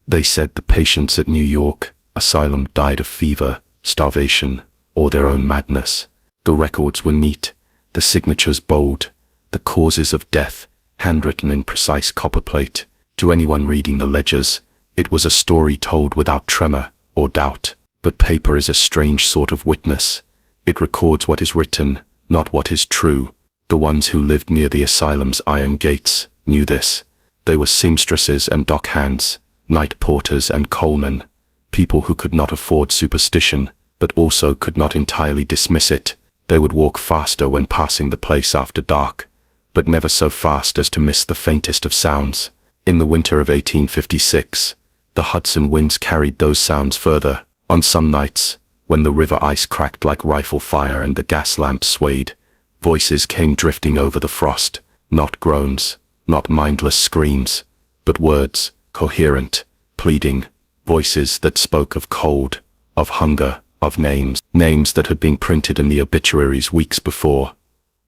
They said the patients at New York Asylum died of fever, starvation, or their own madness. The records were neat, the signatures bold, the causes of death handwritten in precise copperplate. To anyone reading the ledgers, it was a story told without tremor or doubt. But paper is a strange sort of witness. It records what is written, not what is true. The ones who lived near the asylum's iron gates knew this. They were seamstresses and dockhands, night porters and coalmen, people who could not afford superstition, but also could not entirely dismiss it. They would walk faster when passing the place after dark, but never so fast as to miss the faintest of sounds. In the winter of 1856, the Hudson winds carried those sounds further. On some nights, when the river ice cracked like rifle fire and the gas lamps swayed, voices came drifting over the frost, not groans, not mindless screams, but words, coherent, pleading, voices that spoke of cold, of hunger, of names that had been printed in the obituaries weeks before.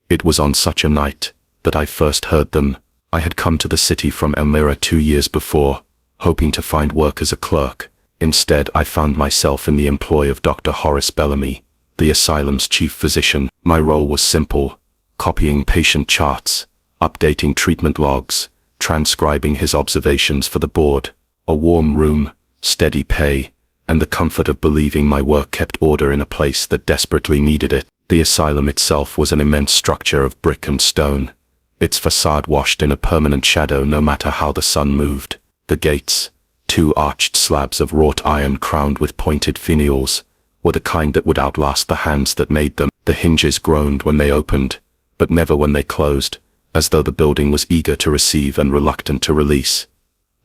It was on such a night that I first heard them. I had come to the city from Elmira 2 years before, hoping to find work as a clerk. Instead, I found myself in the employ of Dr. Horace Bellamy, the asylum's chief physician. My role was simple: copying patient charts, updating treatment logs, transcribing his observations for the board. A warm room, steady pay, and the comfort of believing my work kept order in a place that desperately needed it. The asylum itself was an immense structure of brick and stone, its facade washed in a permanent shadow no matter how the sun moved. The gates, 2 arched slabs of wrought iron crowned with pointed finials, were the kind that would outlast the hands that made them. The hinges groaned when they opened, but never when they closed, as though the building was eager to receive and reluctant to release.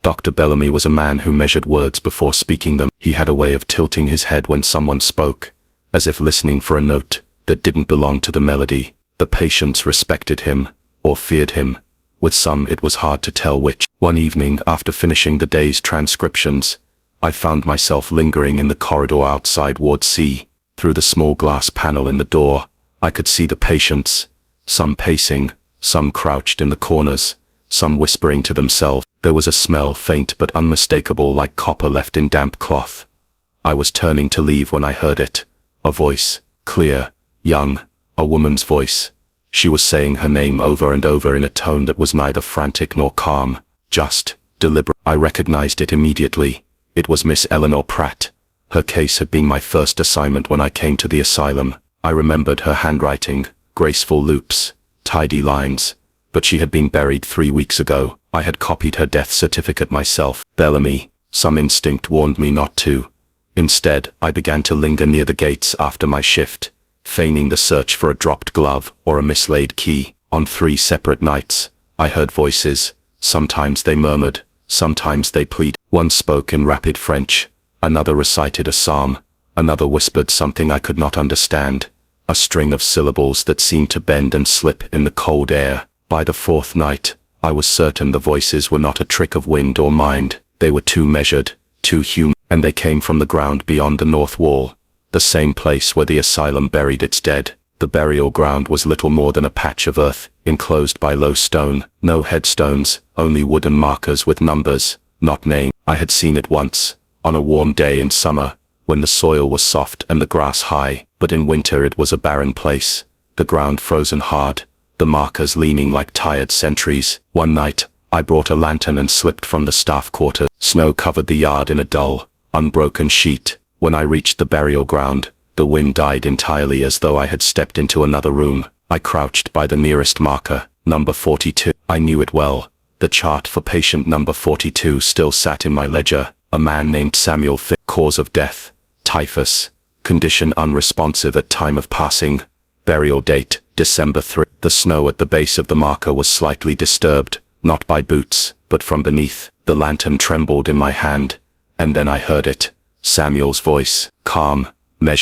Dr. Bellamy was a man who measured words before speaking them. He had a way of tilting his head when someone spoke, as if listening for a note that didn't belong to the melody. The patients respected him, or feared him. With some it was hard to tell which. One evening, after finishing the day's transcriptions, I found myself lingering in the corridor outside Ward C. Through the small glass panel in the door, I could see the patients, some pacing, some crouched in the corners, some whispering to themselves. There was a smell, faint but unmistakable, like copper left in damp cloth. I was turning to leave when I heard it. A voice, clear, young, a woman's voice. She was saying her name over and over in a tone that was neither frantic nor calm, just, deliberate. I recognized it immediately. It was Miss Eleanor Pratt. Her case had been my first assignment when I came to the asylum. I remembered her handwriting, graceful loops, tidy lines, but she had been buried 3 weeks ago. I had copied her death certificate myself. Bellamy, some instinct warned me not to. Instead, I began to linger near the gates after my shift, feigning the search for a dropped glove or a mislaid key. On 3 separate nights, I heard voices. Sometimes they murmured, sometimes they pleaded. One spoke in rapid French, another recited a psalm, another whispered something I could not understand, a string of syllables that seemed to bend and slip in the cold air. By the 4th night, I was certain the voices were not a trick of wind or mind. They were too measured, too human, and they came from the ground beyond the north wall, the same place where the asylum buried its dead. The burial ground was little more than a patch of earth, enclosed by low stone. No headstones, only wooden markers with numbers, not names. I had seen it once, on a warm day in summer, when the soil was soft and the grass high, but in winter it was a barren place, the ground frozen hard, the markers leaning like tired sentries. One night, I brought a lantern and slipped from the staff quarters. Snow covered the yard in a dull, unbroken sheet. When I reached the burial ground, the wind died entirely, as though I had stepped into another room. I crouched by the nearest marker, number 42. I knew it well. The chart for patient number 42 still sat in my ledger. A man named Samuel Fitz. Cause of death, typhus. Condition unresponsive at time of passing. Burial date, December 3. The snow at the base of the marker was slightly disturbed, not by boots, but from beneath. The lantern trembled in my hand, and then I heard it. Samuel's voice, calm,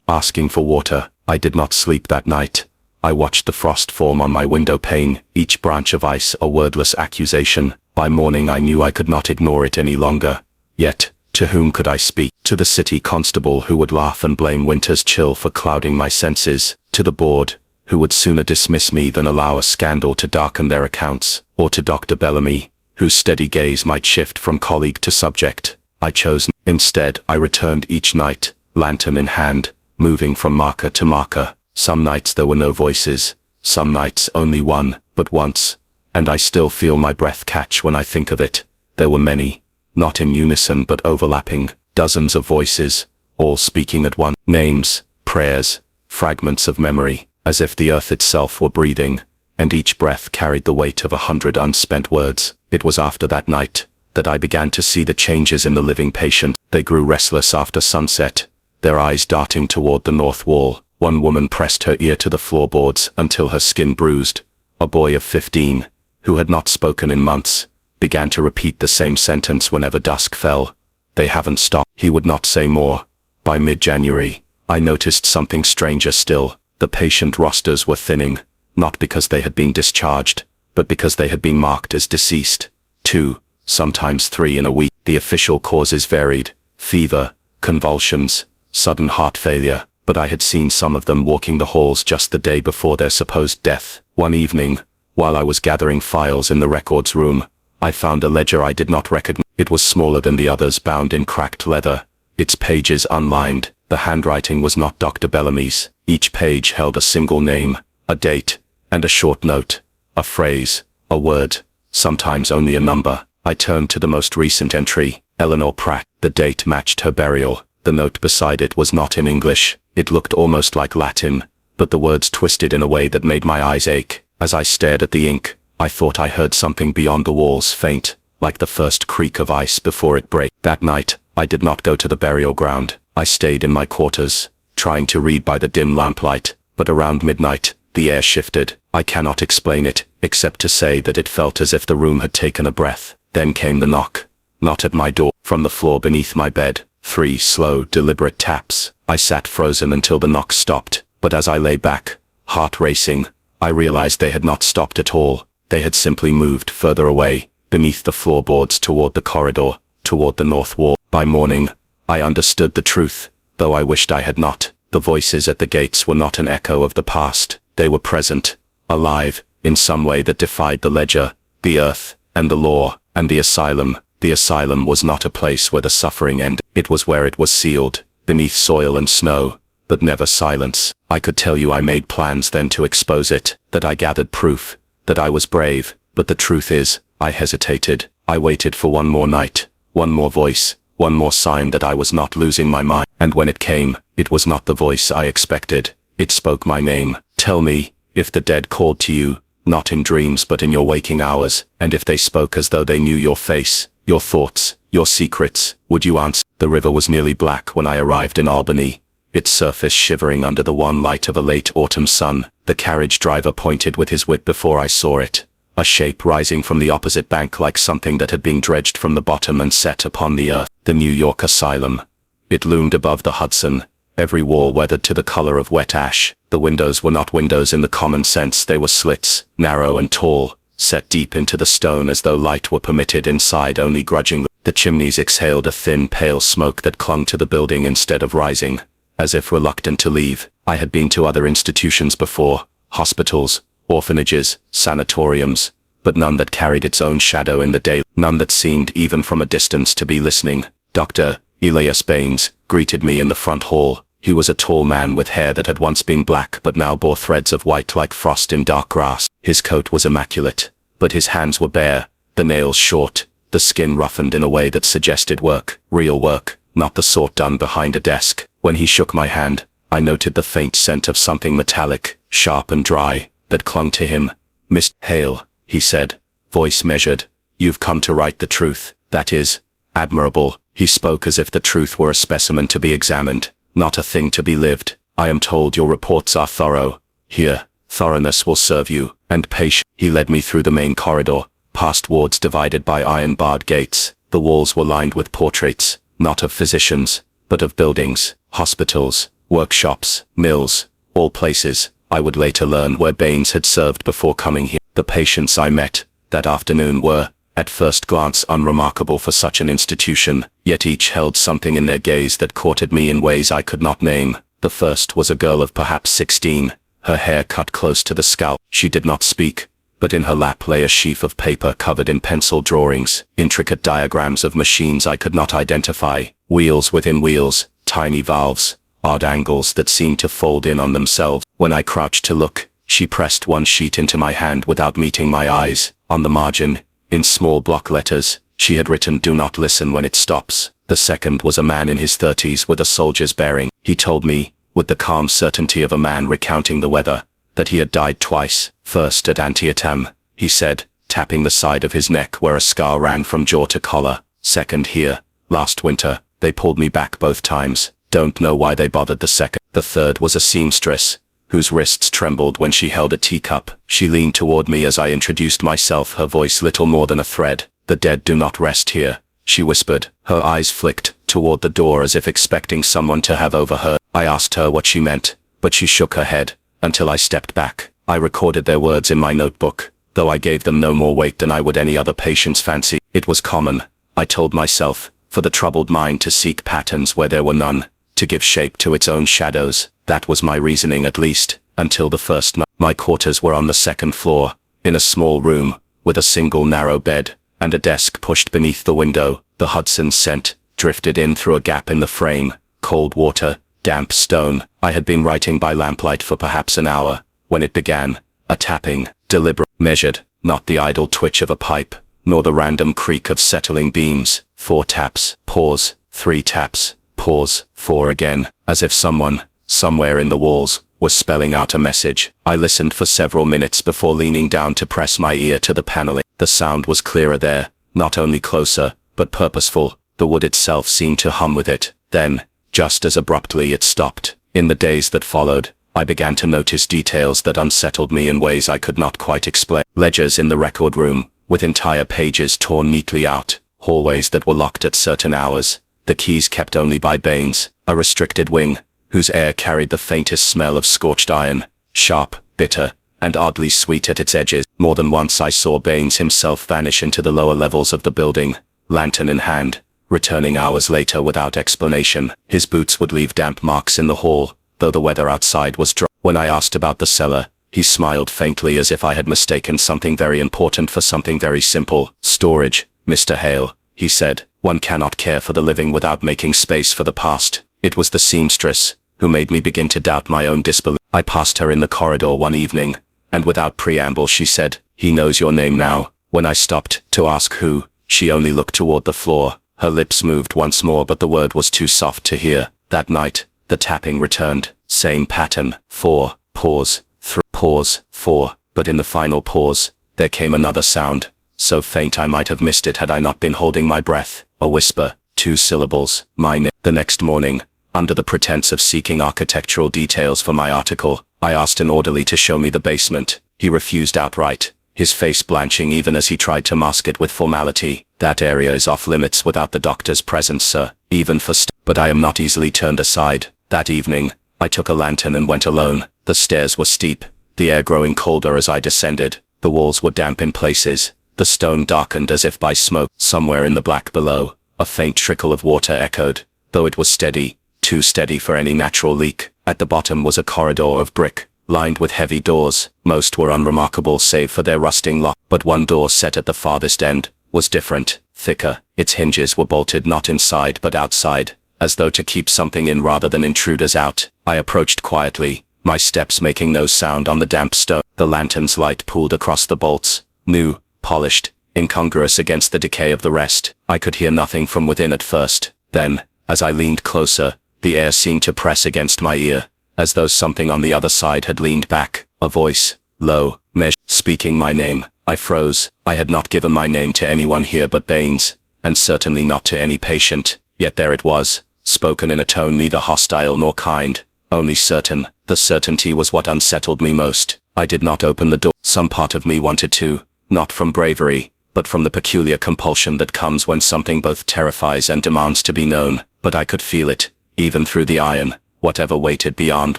asking for water. I did not sleep that night. I watched the frost form on my window pane, each branch of ice a wordless accusation. By morning I knew I could not ignore it any longer. Yet, to whom could I speak? To the city constable who would laugh and blame winter's chill for clouding my senses, to the board, who would sooner dismiss me than allow a scandal to darken their accounts, or to Dr. Bellamy, whose steady gaze might shift from colleague to subject. I chose. Instead, I returned each night, lantern in hand, moving from marker to marker. Some nights there were no voices, some nights only one, but once, and I still feel my breath catch when I think of it, there were many, not in unison but overlapping, dozens of voices, all speaking at once. Names, prayers, fragments of memory, as if the earth itself were breathing, and each breath carried the weight of 100 unspent words. It was after that night that I began to see the changes in the living patient. They grew restless after sunset, their eyes darting toward the north wall. One woman pressed her ear to the floorboards until her skin bruised. A boy of 15, who had not spoken in months, began to repeat the same sentence whenever dusk fell. They haven't stopped. He would not say more. By mid-January, I noticed something stranger still. The patient rosters were thinning, not because they had been discharged, but because they had been marked as deceased. 2, sometimes 3 in a week. The official causes varied: fever, convulsions, sudden heart failure, but I had seen some of them walking the halls just the day before their supposed death. One evening, while I was gathering files in the records room, I found a ledger I did not recognize. It was smaller than the others, bound in cracked leather, its pages unlined. The handwriting was not Dr. Bellamy's. Each page held a single name, a date, and a short note, a phrase, a word, sometimes only a number. I turned to the most recent entry, Eleanor Pratt. The date matched her burial. The note beside it was not in English. It looked almost like Latin, but the words twisted in a way that made my eyes ache. As I stared at the ink, I thought I heard something beyond the walls, faint, like the first creak of ice before it breaks. That night, I did not go to the burial ground. I stayed in my quarters, trying to read by the dim lamplight, but around midnight, the air shifted. I cannot explain it, except to say that it felt as if the room had taken a breath. Then came the knock. Not at my door. From the floor beneath my bed, 3 slow, deliberate taps. I sat frozen until the knock stopped, but as I lay back, heart racing, I realized they had not stopped at all. They had simply moved further away, beneath the floorboards, toward the corridor, toward the north wall. By morning, I understood the truth, though I wished I had not. The voices at the gates were not an echo of the past. They were present, alive, in some way that defied the ledger, the earth, and the law. And the asylum. The asylum was not a place where the suffering ended. It was where it was sealed, beneath soil and snow, but never silence. I could tell you I made plans then to expose it, that I gathered proof, that I was brave, but the truth is, I hesitated. I waited for one more night, one more voice, one more sign that I was not losing my mind. And when it came, it was not the voice I expected. It spoke my name. Tell me, if the dead called to you, not in dreams but in your waking hours, and if they spoke as though they knew your face, your thoughts, your secrets, would you answer? The river was nearly black when I arrived in Albany, its surface shivering under the wan light of a late autumn sun. The carriage driver pointed with his whip before I saw it, a shape rising from the opposite bank like something that had been dredged from the bottom and set upon the earth. The New York Asylum. It loomed above the Hudson, every wall weathered to the color of wet ash. The windows were not windows in the common sense. They were slits, narrow and tall, set deep into the stone as though light were permitted inside only grudgingly. The chimneys exhaled a thin, pale smoke that clung to the building instead of rising, as if reluctant to leave. I had been to other institutions before, hospitals, orphanages, sanatoriums, but none that carried its own shadow in the day, none that seemed even from a distance to be listening. Dr. Elias Baines greeted me in the front hall. He was a tall man with hair that had once been black but now bore threads of white like frost in dark grass. His coat was immaculate, but his hands were bare, the nails short, the skin roughened in a way that suggested work, real work, not the sort done behind a desk. When he shook my hand, I noted the faint scent of something metallic, sharp and dry, that clung to him. "Mr. Hale," he said, voice measured, "you've come to write the truth. That is admirable." He spoke as if the truth were a specimen to be examined, not a thing to be lived. "I am told your reports are thorough. Here, thoroughness will serve you, and patience." He led me through the main corridor, past wards divided by iron-barred gates. The walls were lined with portraits, not of physicians, but of buildings, hospitals, workshops, mills, all places, I would later learn, where Baines had served before coming here. The patients I met that afternoon were, at first glance, unremarkable for such an institution, yet each held something in their gaze that courted me in ways I could not name. The first was a girl of perhaps 16, her hair cut close to the scalp. She did not speak, but in her lap lay a sheaf of paper covered in pencil drawings, intricate diagrams of machines I could not identify, wheels within wheels, tiny valves, odd angles that seemed to fold in on themselves. When I crouched to look, she pressed one sheet into my hand without meeting my eyes. On the margin, in small block letters, she had written, "Do not listen when it stops." The second was a man in his 30s with a soldier's bearing. He told me, with the calm certainty of a man recounting the weather, that he had died twice. First at Antietam, he said, tapping the side of his neck where a scar ran from jaw to collar. Second here, last winter, they pulled me back both times. Don't know why they bothered the second. The third was a seamstress, whose wrists trembled when she held a teacup. She leaned toward me as I introduced myself, her voice little more than a thread. "The dead do not rest here," she whispered. Her eyes flicked toward the door as if expecting someone to have overheard. I asked her what she meant, but she shook her head, until I stepped back. I recorded their words in my notebook, though I gave them no more weight than I would any other patient's fancy. It was common, I told myself, for the troubled mind to seek patterns where there were none, to give shape to its own shadows. That was my reasoning, at least, until the first night. My quarters were on the second floor, in a small room, with a single narrow bed, and a desk pushed beneath the window. The Hudson's scent drifted in through a gap in the frame. Cold water, damp stone. I had been writing by lamplight for perhaps an hour, when it began. A tapping, deliberate, measured, not the idle twitch of a pipe, nor the random creak of settling beams. 4 taps, pause, 3 taps, pause, 4 again, as if someone, somewhere in the walls, was spelling out a message. I listened for several minutes before leaning down to press my ear to the paneling. The sound was clearer there, not only closer, but purposeful. The wood itself seemed to hum with it. Then, just as abruptly, it stopped. In the days that followed, I began to notice details that unsettled me in ways I could not quite explain. Ledgers in the record room, with entire pages torn neatly out. Hallways that were locked at certain hours. The keys kept only by Baines. A restricted wing, whose air carried the faintest smell of scorched iron. Sharp, bitter, and oddly sweet at its edges. More than once I saw Baines himself vanish into the lower levels of the building, lantern in hand, returning hours later without explanation. His boots would leave damp marks in the hall, though the weather outside was dry. When I asked about the cellar, he smiled faintly as if I had mistaken something very important for something very simple. "Storage, Mr. Hale," he said. "One cannot care for the living without making space for the past." It was the seamstress who made me begin to doubt my own disbelief. I passed her in the corridor one evening, and without preamble she said, "He knows your name now." When I stopped to ask who, she only looked toward the floor. Her lips moved once more, but the word was too soft to hear. That night, the tapping returned. Same pattern. 4, pause, 3, pause, 4. But in the final pause, there came another sound, so faint I might have missed it had I not been holding my breath. A whisper, 2 syllables, my name. The next morning, under the pretense of seeking architectural details for my article, I asked an orderly to show me the basement. He refused outright, his face blanching even as he tried to mask it with formality. "That area is off limits without the doctor's presence, sir, even for but I am not easily turned aside." That evening, I took a lantern and went alone. The stairs were steep, the air growing colder as I descended. The walls were damp in places, the stone darkened as if by smoke. Somewhere in the black below, a faint trickle of water echoed, though it was steady, too steady for any natural leak. At the bottom was a corridor of brick, lined with heavy doors. Most were unremarkable save for their rusting lock, but one door set at the farthest end was different, thicker. Its hinges were bolted not inside but outside, as though to keep something in rather than intruders out. I approached quietly, my steps making no sound on the damp stone. The lantern's light pooled across the bolts, new, polished, incongruous against the decay of the rest. I could hear nothing from within at first. Then, as I leaned closer, the air seemed to press against my ear, as though something on the other side had leaned back. A voice, low, measured, speaking my name. I froze. I had not given my name to anyone here but Baines, and certainly not to any patient. Yet there it was, spoken in a tone neither hostile nor kind, only certain. The certainty was what unsettled me most. I did not open the door. Some part of me wanted to, not from bravery, but from the peculiar compulsion that comes when something both terrifies and demands to be known. But I could feel it, even through the iron. Whatever waited beyond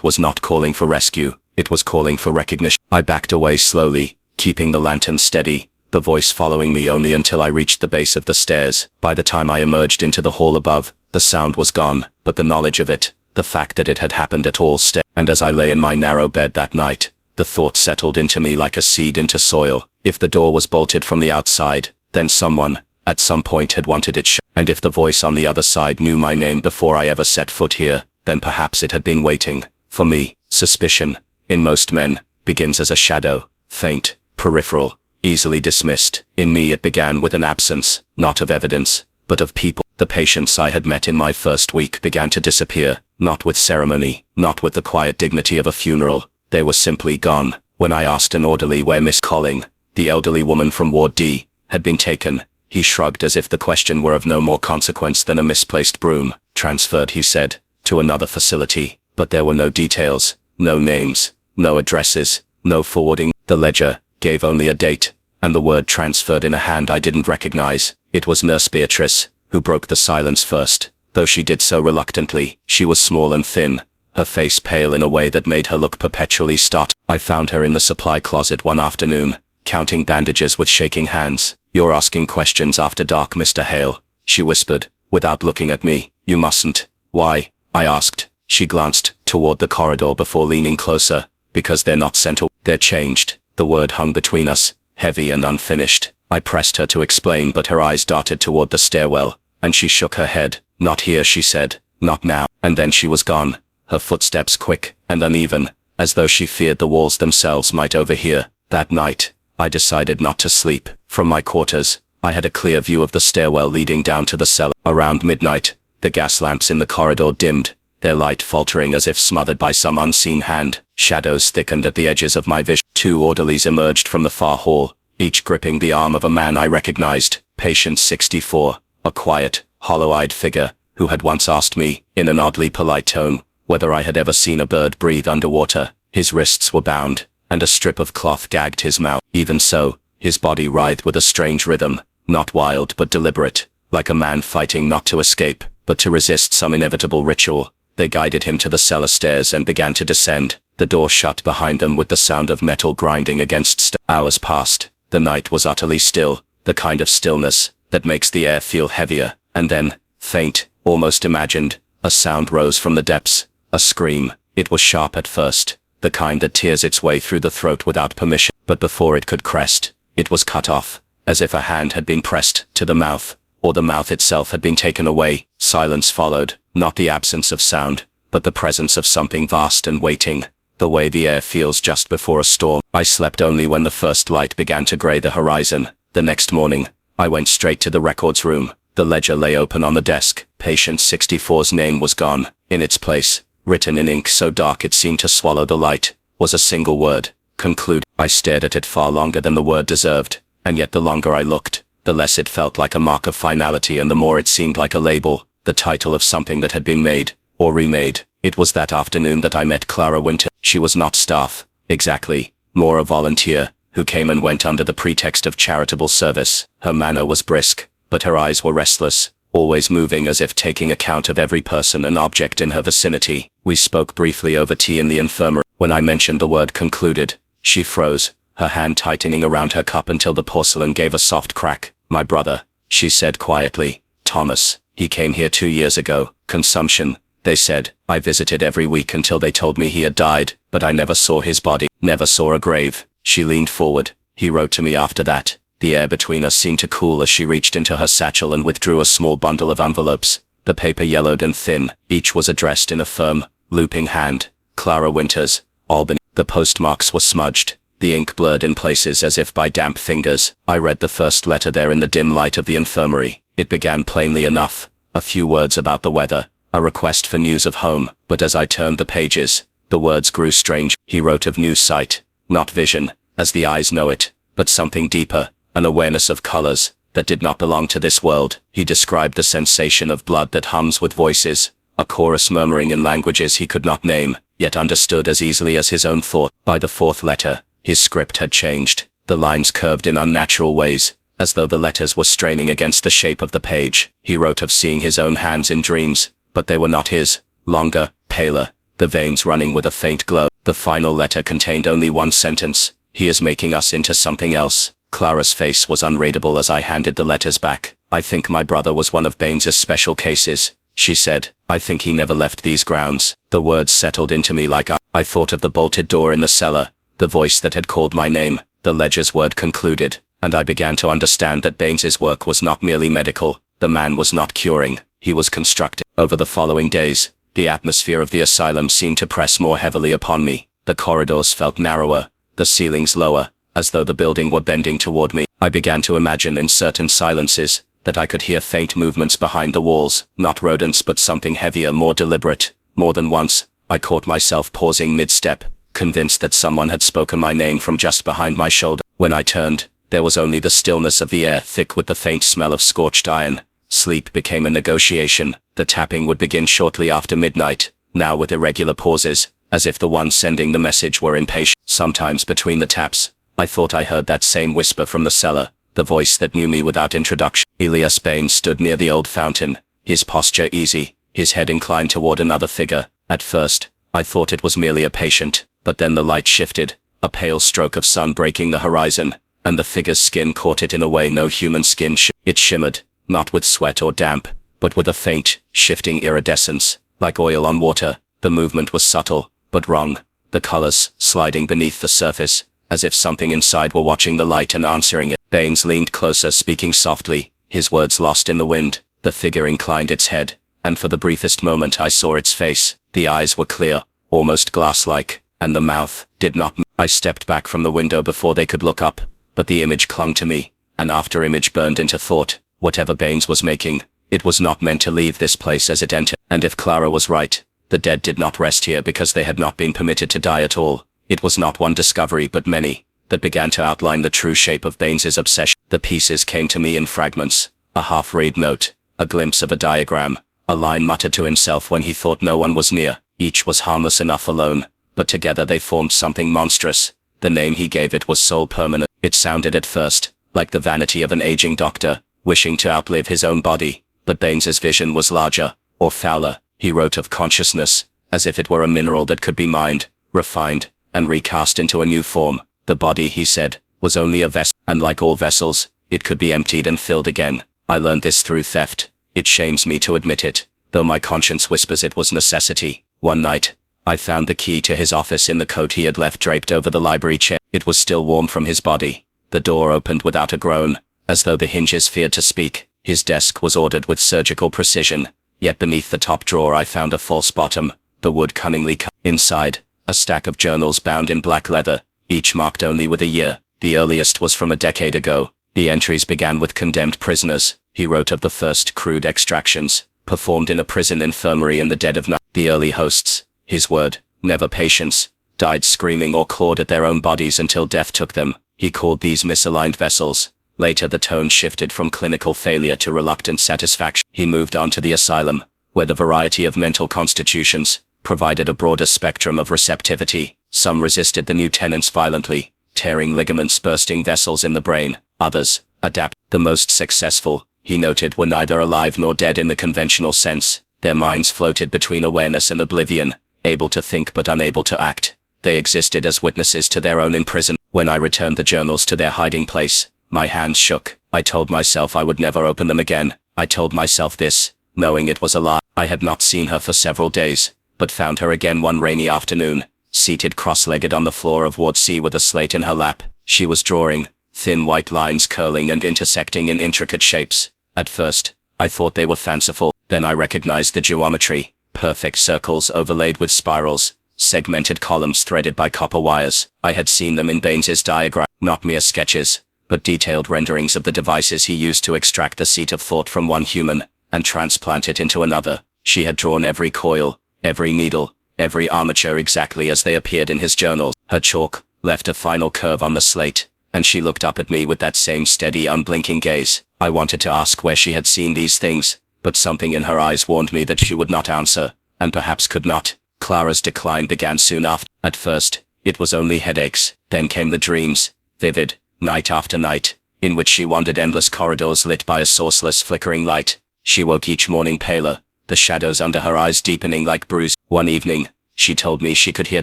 was not calling for rescue, it was calling for recognition. I backed away slowly, keeping the lantern steady, the voice following me only until I reached the base of the stairs. By the time I emerged into the hall above, the sound was gone, but the knowledge of it, the fact that it had happened at all, and as I lay in my narrow bed that night, the thought settled into me like a seed into soil. If the door was bolted from the outside, then someone, at some point, had wanted it shut. And if the voice on the other side knew my name before I ever set foot here, then perhaps it had been waiting for me. Suspicion, in most men, begins as a shadow, faint, peripheral, easily dismissed. In me it began with an absence, not of evidence, but of people. The patients I had met in my first week began to disappear, not with ceremony, not with the quiet dignity of a funeral. They were simply gone. When I asked an orderly where Miss Colling, the elderly woman from Ward D, had been taken, he shrugged as if the question were of no more consequence than a misplaced broom. Transferred, he said, to another facility, but there were no details, no names, no addresses, no forwarding. The ledger gave only a date, and the word transferred in a hand I didn't recognize. It was Nurse Beatrice, who broke the silence first, though she did so reluctantly. She was small and thin, her face pale in a way that made her look perpetually startled. I found her in the supply closet one afternoon, counting bandages with shaking hands. "You're asking questions after dark, Mr. Hale," she whispered, without looking at me. "You mustn't." "Why?" I asked. She glanced toward the corridor before leaning closer. "Because they're not sent away. They're changed." The word hung between us, heavy and unfinished. I pressed her to explain, but her eyes darted toward the stairwell, and she shook her head. "Not here," she said. "Not now." And then she was gone, her footsteps quick and uneven, as though she feared the walls themselves might overhear. That night, I decided not to sleep. From my quarters, I had a clear view of the stairwell leading down to the cellar. Around midnight, the gas lamps in the corridor dimmed, their light faltering as if smothered by some unseen hand. Shadows thickened at the edges of my vision. 2 orderlies emerged from the far hall, each gripping the arm of a man I recognized. Patient 64, a quiet, hollow-eyed figure, who had once asked me, in an oddly polite tone, whether I had ever seen a bird breathe underwater. His wrists were bound, and a strip of cloth gagged his mouth. Even so, his body writhed with a strange rhythm, not wild but deliberate, like a man fighting not to escape, but to resist some inevitable ritual. They guided him to the cellar stairs and began to descend. The door shut behind them with the sound of metal grinding against stone. Hours passed. The night was utterly still, the kind of stillness that makes the air feel heavier. And then, faint, almost imagined, a sound rose from the depths, a scream. It was sharp at first, the kind that tears its way through the throat without permission. But before it could crest, it was cut off, as if a hand had been pressed to the mouth, or the mouth itself had been taken away. Silence followed, not the absence of sound, but the presence of something vast and waiting, the way the air feels just before a storm. I slept only when the first light began to gray the horizon. The next morning, I went straight to the records room. The ledger lay open on the desk. Patient 64's name was gone. In its place, written in ink so dark it seemed to swallow the light, was a single word: conclude. I stared at it far longer than the word deserved, and yet the longer I looked, the less it felt like a mark of finality and the more it seemed like a label, the title of something that had been made, or remade. It was that afternoon that I met Clara Winter. She was not staff, exactly, more a volunteer, who came and went under the pretext of charitable service. Her manner was brisk, but her eyes were restless, always moving as if taking account of every person and object in her vicinity. We spoke briefly over tea in the infirmary. When I mentioned the word concluded, she froze, her hand tightening around her cup until the porcelain gave a soft crack. "My brother," she said quietly. "Thomas. He came here 2 years ago. Consumption, they said. I visited every week until they told me he had died, but I never saw his body, never saw a grave." She leaned forward. "He wrote to me after that." The air between us seemed to cool as she reached into her satchel and withdrew a small bundle of envelopes. The paper yellowed and thin. Each was addressed in a firm, looping hand. Clara Winters, Albany. The postmarks were smudged, the ink blurred in places as if by damp fingers. I read the first letter there in the dim light of the infirmary. It began plainly enough, a few words about the weather, a request for news of home, but as I turned the pages, the words grew strange. He wrote of new sight, not vision, as the eyes know it, but something deeper, an awareness of colors that did not belong to this world. He described the sensation of blood that hums with voices, a chorus murmuring in languages he could not name, yet understood as easily as his own thought. By the 4th letter, his script had changed. The lines curved in unnatural ways, as though the letters were straining against the shape of the page. He wrote of seeing his own hands in dreams, but they were not his. Longer, paler, the veins running with a faint glow. The final letter contained only one sentence: "He is making us into something else." Clara's face was unreadable as I handed the letters back. "I think my brother was one of Baines's special cases," she said. "I think he never left these grounds." The words settled into me like I thought of the bolted door in the cellar, the voice that had called my name, The ledger's word concluded, and I began to understand that Baines's work was not merely medical. The man was not curing, he was constructing. Over the following days, the atmosphere of the asylum seemed to press more heavily upon me. The corridors felt narrower, the ceilings lower, as though the building were bending toward me. I began to imagine in certain silences that I could hear faint movements behind the walls, not rodents but something heavier, more deliberate. More than once, I caught myself pausing mid-step, convinced that someone had spoken my name from just behind my shoulder. When I turned, there was only the stillness of the air, thick with the faint smell of scorched iron. Sleep became a negotiation. The tapping would begin shortly after midnight, now with irregular pauses, as if the one sending the message were impatient. Sometimes between the taps, I thought I heard that same whisper from the cellar, the voice that knew me without introduction. Elias Baines stood near the old fountain, his posture easy, his head inclined toward another figure. At first, I thought it was merely a patient, but then the light shifted, a pale stroke of sun breaking the horizon, and the figure's skin caught it in a way no human skin It shimmered, not with sweat or damp, but with a faint, shifting iridescence, like oil on water. The movement was subtle, but wrong, the colors sliding beneath the surface, as if something inside were watching the light and answering it. Baines leaned closer, speaking softly, his words lost in the wind. The figure inclined its head, and for the briefest moment I saw its face. The eyes were clear, almost glass-like, and the mouth did not move. I stepped back from the window before they could look up, but the image clung to me, and after image burned into thought. Whatever Baines was making, it was not meant to leave this place as it entered. And if Clara was right, the dead did not rest here because they had not been permitted to die at all. It was not one discovery but many, that began to outline the true shape of Baines's obsession. The pieces came to me in fragments, a half-read note, a glimpse of a diagram, a line muttered to himself when he thought no one was near. Each was harmless enough alone, but together they formed something monstrous. The name he gave it was Soul Permanent. It sounded at first like the vanity of an aging doctor, wishing to outlive his own body, but Baines's vision was larger, or fouler. He wrote of consciousness, as if it were a mineral that could be mined, refined, and recast into a new form. The body, he said, was only a vessel, and like all vessels, it could be emptied and filled again. I learned this through theft. It shames me to admit it, though my conscience whispers it was necessity. One night, I found the key to his office in the coat he had left draped over the library chair. It was still warm from his body. The door opened without a groan, as though the hinges feared to speak. His desk was ordered with surgical precision, yet beneath the top drawer I found a false bottom, the wood cunningly cut. Inside, a stack of journals bound in black leather, each marked only with a year. The earliest was from a decade ago. The entries began with condemned prisoners. He wrote of the first crude extractions, performed in a prison infirmary in the dead of night. The early hosts, his word, never patients, died screaming or clawed at their own bodies until death took them. He called these misaligned vessels. Later the tone shifted from clinical failure to reluctant satisfaction. He moved on to the asylum, where the variety of mental constitutions provided a broader spectrum of receptivity. Some resisted the new tenants violently, tearing ligaments, bursting vessels in the brain. Others adapt. The most successful, he noted, were neither alive nor dead in the conventional sense. Their minds floated between awareness and oblivion, able to think but unable to act. They existed as witnesses to their own imprisonment. When I returned the journals to their hiding place, my hands shook. I told myself I would never open them again. I told myself this, knowing it was a lie. I had not seen her for several days, but found her again one rainy afternoon, seated cross-legged on the floor of Ward C with a slate in her lap. She was drawing, thin white lines curling and intersecting in intricate shapes. At first, I thought they were fanciful. Then I recognized the geometry, perfect circles overlaid with spirals, segmented columns threaded by copper wires. I had seen them in Baines's diagram, not mere sketches, but detailed renderings of the devices he used to extract the seat of thought from one human, and transplant it into another. She had drawn every coil, every needle, every armature exactly as they appeared in his journals. Her chalk left a final curve on the slate, and she looked up at me with that same steady, unblinking gaze. I wanted to ask where she had seen these things, but something in her eyes warned me that she would not answer, and perhaps could not. Clara's decline began soon after. At first, it was only headaches. Then came the dreams, vivid, night after night, in which she wandered endless corridors lit by a sourceless flickering light. She woke each morning paler, the shadows under her eyes deepening like bruises. One evening, she told me she could hear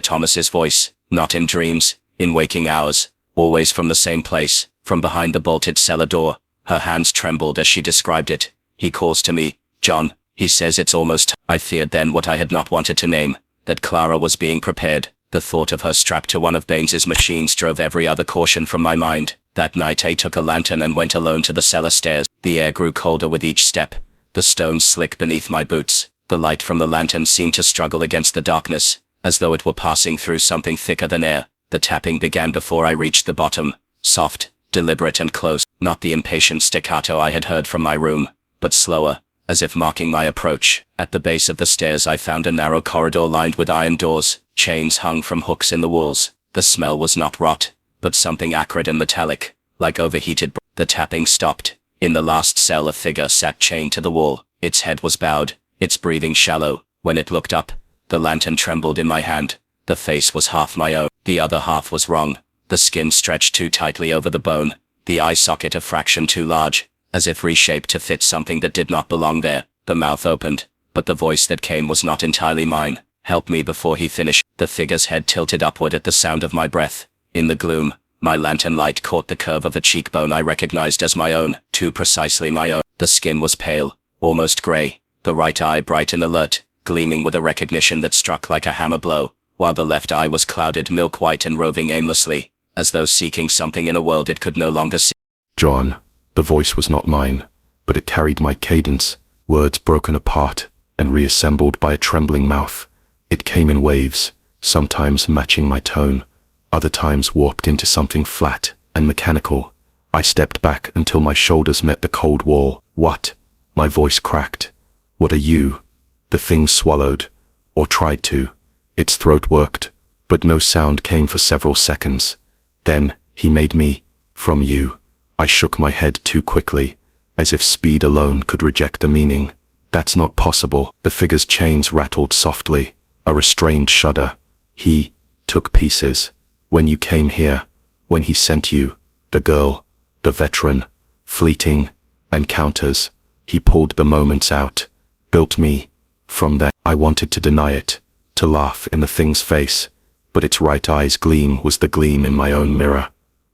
Thomas's voice, not in dreams, in waking hours, always from the same place, from behind the bolted cellar door. Her hands trembled as she described it. He calls to me, "John," he says, "it's almost." I feared then what I had not wanted to name, that Clara was being prepared, The thought of her strapped to one of Baines's machines drove every other caution from my mind. That night I took a lantern and went alone to the cellar stairs. The air grew colder with each step. The stones slick beneath my boots. The light from the lantern seemed to struggle against the darkness, as though it were passing through something thicker than air. The tapping began before I reached the bottom. Soft, deliberate and close. Not the impatient staccato I had heard from my room, but slower, as if marking my approach. At the base of the stairs I found a narrow corridor lined with iron doors. Chains hung from hooks in the walls. The smell was not rot, but something acrid and metallic, like overheated. The tapping stopped. In the last cell a figure sat chained to the wall. Its head was bowed, its breathing shallow. When it looked up, the lantern trembled in my hand. The face was half my own. The other half was wrong. The skin stretched too tightly over the bone. The eye socket a fraction too large, as if reshaped to fit something that did not belong there. The mouth opened, but the voice that came was not entirely mine. Help me before he finished. The figure's head tilted upward at the sound of my breath. In the gloom, my lantern light caught the curve of a cheekbone I recognized as my own, too precisely my own. The skin was pale, almost gray, the right eye bright and alert, gleaming with a recognition that struck like a hammer blow, while the left eye was clouded milk-white and roving aimlessly, as though seeking something in a world it could no longer see. John, the voice was not mine, but it carried my cadence, words broken apart and reassembled by a trembling mouth. It came in waves, sometimes matching my tone, other times warped into something flat and mechanical. I stepped back until my shoulders met the cold wall. What? My voice cracked. What are you? The thing swallowed, or tried to. Its throat worked, but no sound came for several seconds. Then, he made me, from you. I shook my head too quickly, as if speed alone could reject the meaning. That's not possible. The figure's chains rattled softly, a restrained shudder. He took pieces. When you came here, when he sent you, the girl, the veteran, fleeting encounters, he pulled the moments out, built me. From there, I wanted to deny it, to laugh in the thing's face, but its right eye's gleam was the gleam in my own mirror.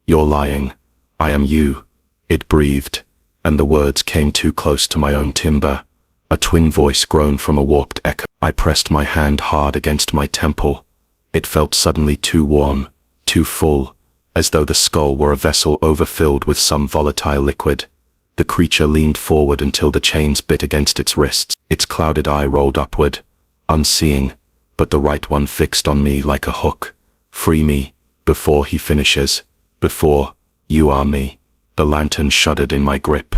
You're lying. I am you. It breathed, and the words came too close to my own timbre. A twin voice groaned from a warped echo. I pressed my hand hard against my temple. It felt suddenly too warm, too full, as though the skull were a vessel overfilled with some volatile liquid. The creature leaned forward until the chains bit against its wrists. Its clouded eye rolled upward, unseeing, but the right one fixed on me like a hook. Free me, before he finishes, before you are me. The lantern shuddered in my grip.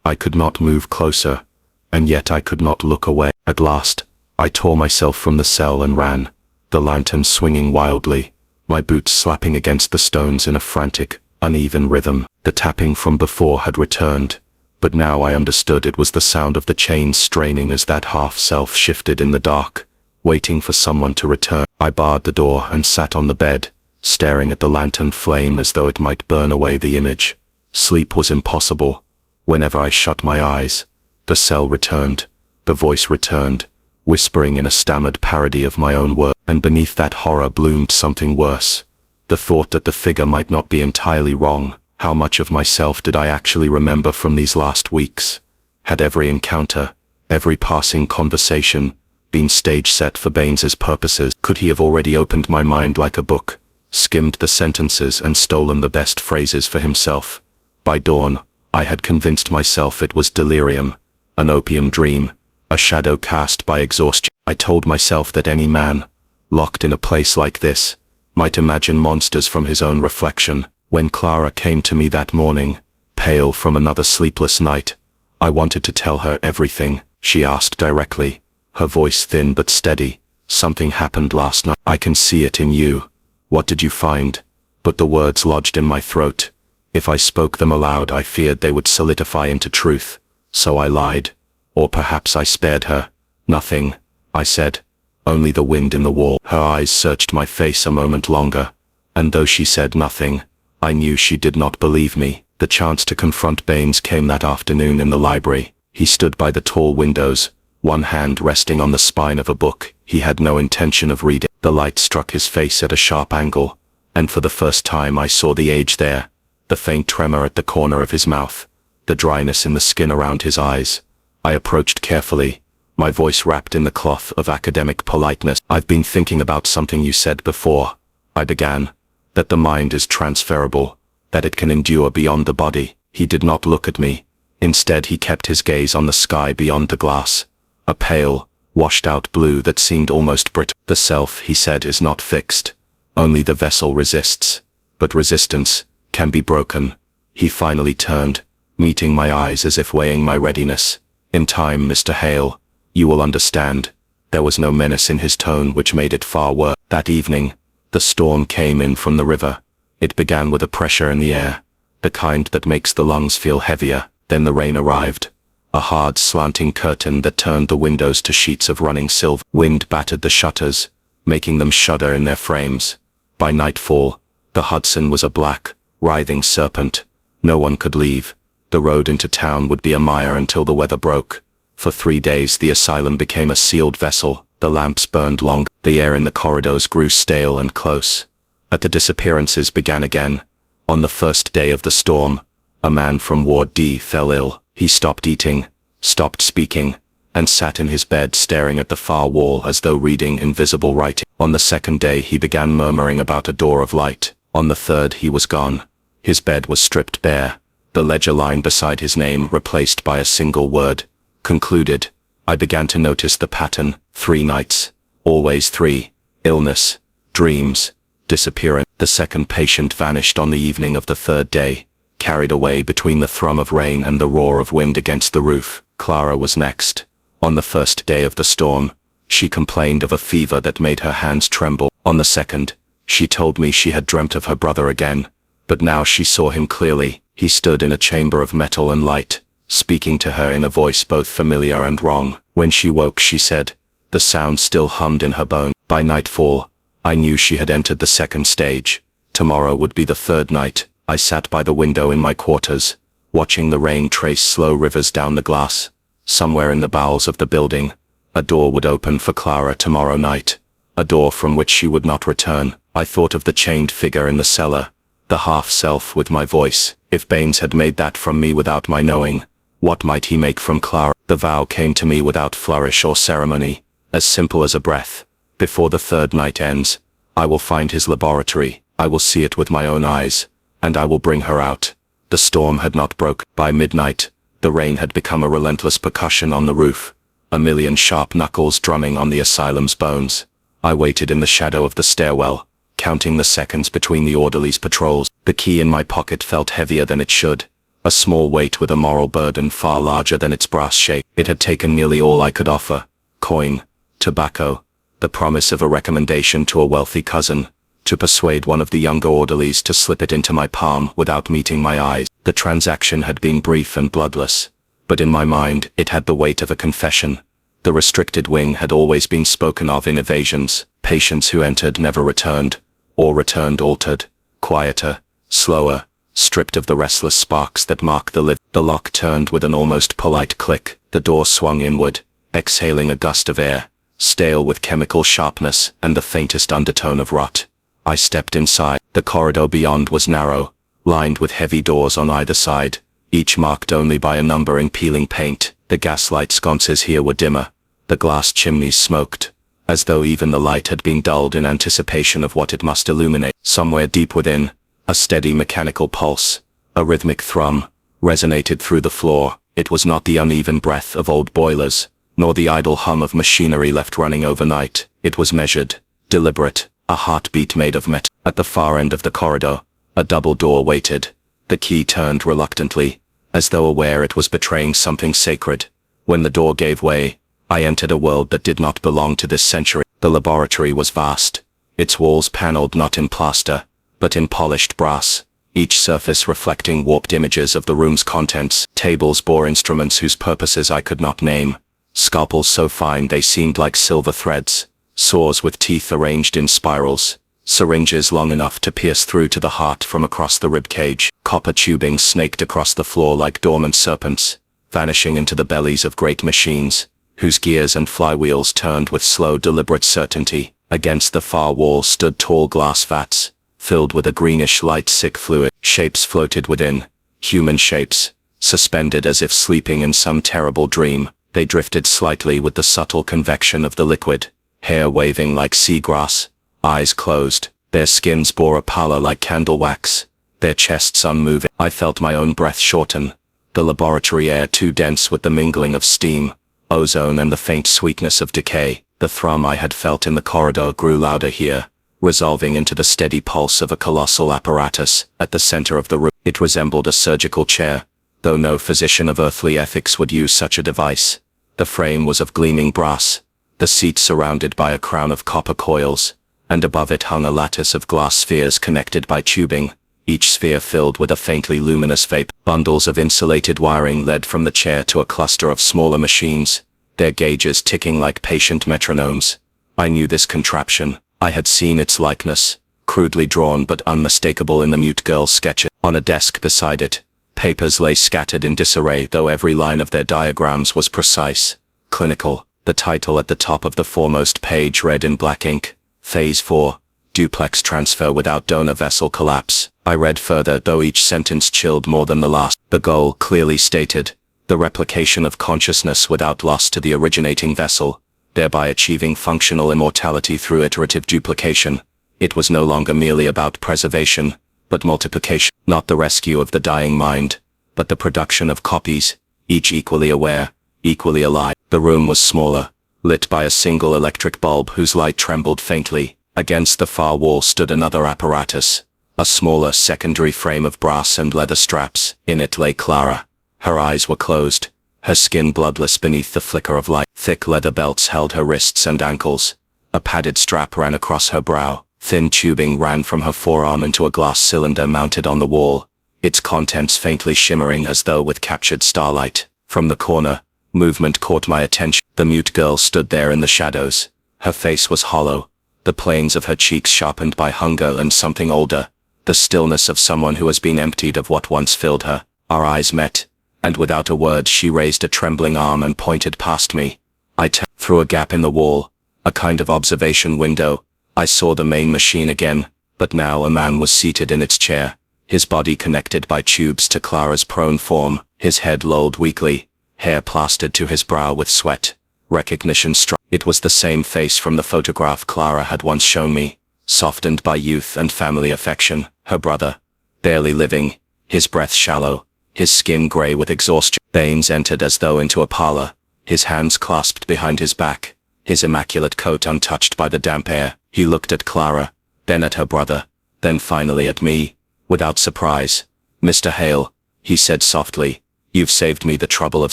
I could not move closer, and yet I could not look away. At last, I tore myself from the cell and ran, the lantern swinging wildly, my boots slapping against the stones in a frantic, uneven rhythm. The tapping from before had returned, but now I understood it was the sound of the chains straining as that half-self shifted in the dark, waiting for someone to return. I barred the door and sat on the bed, staring at the lantern flame as though it might burn away the image. Sleep was impossible. Whenever I shut my eyes, the cell returned, the voice returned, whispering in a stammered parody of my own words, and beneath that horror bloomed something worse. The thought that the figure might not be entirely wrong. How much of myself did I actually remember from these last weeks? Had every encounter, every passing conversation, been stage set for Baines's purposes? Could he have already opened my mind like a book, skimmed the sentences and stolen the best phrases for himself? By dawn, I had convinced myself it was delirium, an opium dream, a shadow cast by exhaustion. I told myself that any man, locked in a place like this, might imagine monsters from his own reflection. When Clara came to me that morning, pale from another sleepless night, I wanted to tell her everything. She asked directly, her voice thin but steady. Something happened last night. I can see it in you. What did you find? But the words lodged in my throat. If I spoke them aloud, I feared they would solidify into truth. So I lied. Or perhaps I spared her. Nothing, I said. Only the wind in the wall. Her eyes searched my face a moment longer, and though she said nothing, I knew she did not believe me. The chance to confront Baines came that afternoon in the library. He stood by the tall windows, one hand resting on the spine of a book he had no intention of reading. The light struck his face at a sharp angle, and for the first time I saw the age there, the faint tremor at the corner of his mouth, the dryness in the skin around his eyes. I approached carefully, my voice wrapped in the cloth of academic politeness. "I've been thinking about something you said before," I began, "that the mind is transferable, that it can endure beyond the body." He did not look at me. Instead, he kept his gaze on the sky beyond the glass, a pale, washed-out blue that seemed almost brittle. "The self," he said, "is not fixed. Only the vessel resists. But resistance can be broken." He finally turned, meeting my eyes as if weighing my readiness. "In time, Mr. Hale, you will understand." There was no menace in his tone, which made it far worse. That evening, the storm came in from the river. It began with a pressure in the air, the kind that makes the lungs feel heavier. Then the rain arrived, a hard slanting curtain that turned the windows to sheets of running silver. Wind battered the shutters, making them shudder in their frames. By nightfall, the Hudson was a black, writhing serpent. No one could leave. The road into town would be a mire until the weather broke. For 3 days the asylum became a sealed vessel. The lamps burned long. The air in the corridors grew stale and close. The disappearances began again. On the first day of the storm, a man from Ward D fell ill. He stopped eating, stopped speaking, and sat in his bed staring at the far wall as though reading invisible writing. On the second day he began murmuring about a door of light. On the third he was gone. His bed was stripped bare, the ledger line beside his name replaced by a single word. Concluded. I began to notice the pattern. 3 nights. Always 3. Illness. Dreams. Disappearance. The second patient vanished on the evening of the third day, carried away between the thrum of rain and the roar of wind against the roof. Clara was next. On the first day of the storm, she complained of a fever that made her hands tremble. On the second, she told me she had dreamt of her brother again, but now she saw him clearly. He stood in a chamber of metal and light, speaking to her in a voice both familiar and wrong. When she woke, she said, the sound still hummed in her bones. By nightfall, I knew she had entered the second stage. Tomorrow would be the third night. I sat by the window in my quarters, watching the rain trace slow rivers down the glass. Somewhere in the bowels of the building, a door would open for Clara tomorrow night, a door from which she would not return. I thought of the chained figure in the cellar, the half-self with my voice. If Baines had made that from me without my knowing, what might he make from Clara? The vow came to me without flourish or ceremony, as simple as a breath. Before the third night ends, I will find his laboratory, I will see it with my own eyes, and I will bring her out. The storm had not broken. By midnight, the rain had become a relentless percussion on the roof, a million sharp knuckles drumming on the asylum's bones. I waited in the shadow of the stairwell, counting the seconds between the orderlies' patrols. The key in my pocket felt heavier than it should, a small weight with a moral burden far larger than its brass shape. It had taken nearly all I could offer: coin, tobacco, the promise of a recommendation to a wealthy cousin, to persuade one of the younger orderlies to slip it into my palm without meeting my eyes. The transaction had been brief and bloodless, but in my mind it had the weight of a confession. The restricted wing had always been spoken of in evasions. Patients who entered never returned, or returned altered, quieter, slower, stripped of the restless sparks that mark the live. The lock turned with an almost polite click. The door swung inward, exhaling a gust of air, stale with chemical sharpness and the faintest undertone of rot. I stepped inside. The corridor beyond was narrow, lined with heavy doors on either side, each marked only by a number in peeling paint. The gaslight sconces here were dimmer. The glass chimneys smoked, as though even the light had been dulled in anticipation of what it must illuminate. Somewhere deep within, a steady mechanical pulse, a rhythmic thrum, resonated through the floor. It was not the uneven breath of old boilers, nor the idle hum of machinery left running overnight. It was measured, deliberate, a heartbeat made of metal. At the far end of the corridor, a double door waited. The key turned reluctantly, as though aware it was betraying something sacred. When the door gave way, I entered a world that did not belong to this century. The laboratory was vast, its walls paneled not in plaster, but in polished brass, each surface reflecting warped images of the room's contents. Tables bore instruments whose purposes I could not name, scalpels so fine they seemed like silver threads, saws with teeth arranged in spirals, syringes long enough to pierce through to the heart from across the ribcage. Copper tubing snaked across the floor like dormant serpents, vanishing into the bellies of great machines, whose gears and flywheels turned with slow, deliberate certainty. Against the far wall stood tall glass vats, filled with a greenish light sick fluid. Shapes floated within, human shapes, suspended as if sleeping in some terrible dream. They drifted slightly with the subtle convection of the liquid, hair waving like seagrass, eyes closed, their skins bore a pallor like candle wax, their chests unmoving. I felt my own breath shorten, the laboratory air too dense with the mingling of steam, ozone and the faint sweetness of decay. The thrum I had felt in the corridor grew louder here, resolving into the steady pulse of a colossal apparatus. At the center of the room, it resembled a surgical chair, though no physician of earthly ethics would use such a device. The frame was of gleaming brass, the seat surrounded by a crown of copper coils, and above it hung a lattice of glass spheres connected by tubing, each sphere filled with a faintly luminous vapor. Bundles of insulated wiring led from the chair to a cluster of smaller machines, their gauges ticking like patient metronomes. I knew this contraption. I had seen its likeness, crudely drawn but unmistakable in the mute girl's sketches. On a desk beside it, papers lay scattered in disarray, though every line of their diagrams was precise, clinical. The title at the top of the foremost page read in black ink, Phase 4, Duplex Transfer Without Donor Vessel Collapse. I read further, though each sentence chilled more than the last. The goal clearly stated, the replication of consciousness without loss to the originating vessel, thereby achieving functional immortality through iterative duplication. It was no longer merely about preservation, but multiplication. Not the rescue of the dying mind, but the production of copies, each equally aware, equally alive. The room was smaller, lit by a single electric bulb whose light trembled faintly. Against the far wall stood another apparatus, a smaller secondary frame of brass and leather straps. In it lay Clara. Her eyes were closed, her skin bloodless beneath the flicker of light. Thick leather belts held her wrists and ankles. A padded strap ran across her brow. Thin tubing ran from her forearm into a glass cylinder mounted on the wall, its contents faintly shimmering as though with captured starlight. From the corner, movement caught my attention. The mute girl stood there in the shadows. Her face was hollow, the planes of her cheeks sharpened by hunger and something older, the stillness of someone who has been emptied of what once filled her. Our eyes met, and without a word she raised a trembling arm and pointed past me. I turned. Through a gap in the wall, a kind of observation window, I saw the main machine again, but now a man was seated in its chair, his body connected by tubes to Clara's prone form, his head lolled weakly, hair plastered to his brow with sweat. Recognition struck. It was the same face from the photograph Clara had once shown me, softened by youth and family affection. Her brother, barely living, his breath shallow, his skin gray with exhaustion. Baines entered as though into a parlor, his hands clasped behind his back, his immaculate coat untouched by the damp air. He looked at Clara, then at her brother, then finally at me, without surprise. "Mr. Hale," he said softly, "you've saved me the trouble of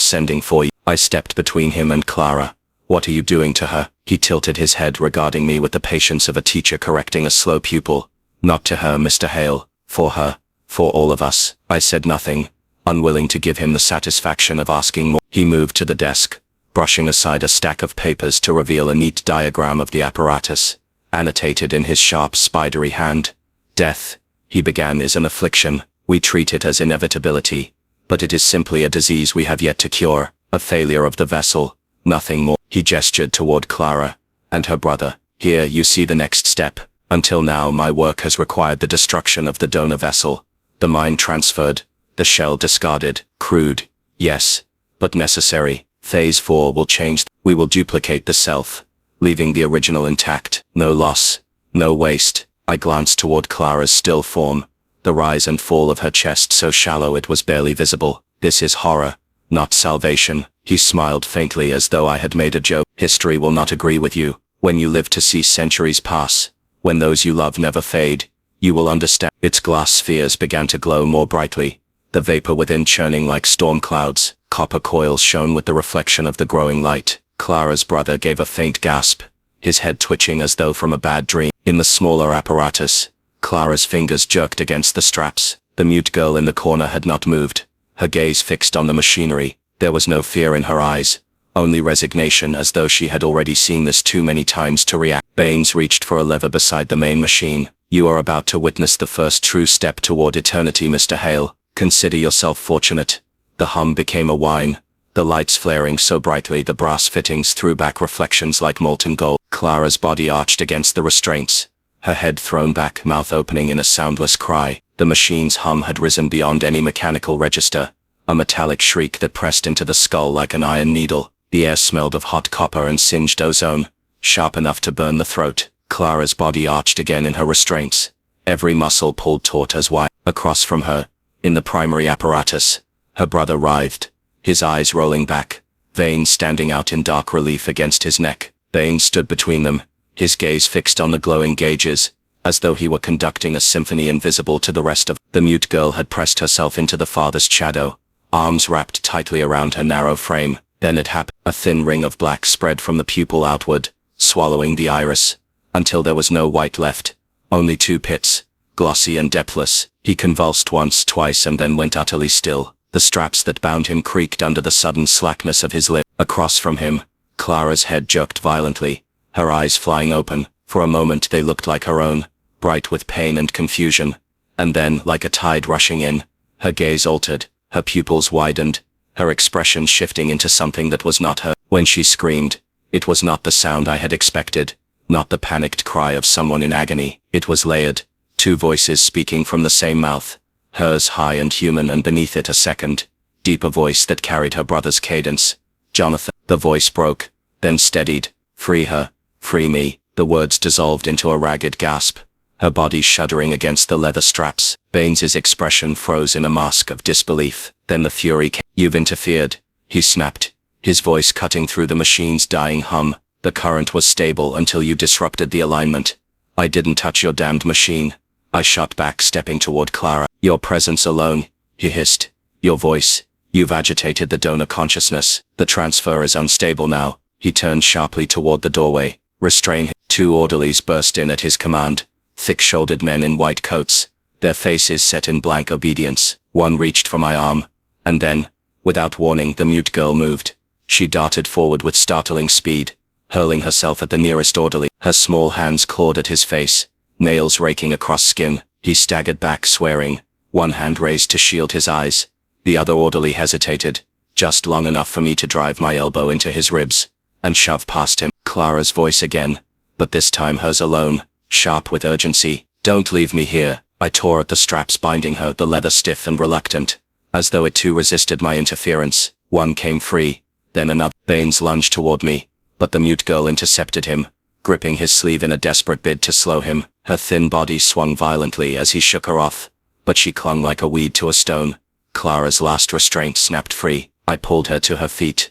sending for you." I stepped between him and Clara. "What are you doing to her?" He tilted his head, regarding me with the patience of a teacher correcting a slow pupil. "Not to her, Mr. Hale, for her, for all of us." I said nothing, unwilling to give him the satisfaction of asking more. He moved to the desk, brushing aside a stack of papers to reveal a neat diagram of the apparatus, annotated in his sharp, spidery hand. "Death," he began, "is an affliction. We treat it as inevitability, but it is simply a disease we have yet to cure, a failure of the vessel, nothing more." He gestured toward Clara and her brother. "Here you see the next step. Until now my work has required the destruction of the donor vessel, the mind transferred, the shell discarded. Crude, yes, but necessary. Phase 4 will change. We will duplicate the self, leaving the original intact. No loss, no waste." I glanced toward Clara's still form, the rise and fall of her chest so shallow it was barely visible. "This is horror, not salvation." He smiled faintly as though I had made a joke. "History will not agree with you. When you live to see centuries pass, when those you love never fade, you will understand." Its glass spheres began to glow more brightly, the vapor within churning like storm clouds. Copper coils shone with the reflection of the growing light. Clara's brother gave a faint gasp, his head twitching as though from a bad dream. In the smaller apparatus, Clara's fingers jerked against the straps. The mute girl in the corner had not moved, her gaze fixed on the machinery. There was no fear in her eyes, only resignation, as though she had already seen this too many times to react. Baines reached for a lever beside the main machine. "You are about to witness the first true step toward eternity, Mr. Hale. Consider yourself fortunate." The hum became a whine, the lights flaring so brightly the brass fittings threw back reflections like molten gold. Clara's body arched against the restraints, her head thrown back, mouth opening in a soundless cry. The machine's hum had risen beyond any mechanical register, a metallic shriek that pressed into the skull like an iron needle. The air smelled of hot copper and singed ozone, sharp enough to burn the throat. Clara's body arched again in her restraints. Every muscle pulled taut as wide. Across from her, in the primary apparatus, her brother writhed, his eyes rolling back, veins standing out in dark relief against his neck. Baines stood between them, his gaze fixed on the glowing gauges, as though he were conducting a symphony invisible to the rest of. The mute girl had pressed herself into the farthest shadow, arms wrapped tightly around her narrow frame. Then it happened. A thin ring of black spread from the pupil outward, swallowing the iris, until there was no white left, only two pits, glossy and depthless. He convulsed once, twice, and then went utterly still. The straps that bound him creaked under the sudden slackness of his lip. Across from him, Clara's head jerked violently, her eyes flying open. For a moment they looked like her own, bright with pain and confusion. And then, like a tide rushing in, her gaze altered, her pupils widened, her expression shifting into something that was not her. When she screamed, it was not the sound I had expected, not the panicked cry of someone in agony. It was layered, two voices speaking from the same mouth, hers high and human, and beneath it a second, deeper voice that carried her brother's cadence. Jonathan. The voice broke, then steadied. Free her, free me. The words dissolved into a ragged gasp, her body shuddering against the leather straps. Baines's expression froze in a mask of disbelief. Then the fury came. You've interfered, he snapped, his voice cutting through the machine's dying hum. The current was stable until you disrupted the alignment. I didn't touch your damned machine. I shot back, stepping toward Clara. Your presence alone, he hissed. Your voice. You've agitated the donor consciousness. The transfer is unstable now. He turned sharply toward the doorway. Restrain him. Two orderlies burst in at his command. Thick-shouldered men in white coats, their faces set in blank obedience. One reached for my arm. And then, without warning, the mute girl moved. She darted forward with startling speed, hurling herself at the nearest orderly. Her small hands clawed at his face, nails raking across skin. He staggered back, swearing, one hand raised to shield his eyes. The other orderly hesitated, just long enough for me to drive my elbow into his ribs, and shove past him. Clara's voice again, but this time hers alone, sharp with urgency. Don't leave me here. I tore at the straps binding her, the leather stiff and reluctant, as though it too resisted my interference. One came free, then another. Baines lunged toward me, but the mute girl intercepted him, gripping his sleeve in a desperate bid to slow him. Her thin body swung violently as he shook her off, but she clung like a weed to a stone. Clara's last restraint snapped free. I pulled her to her feet,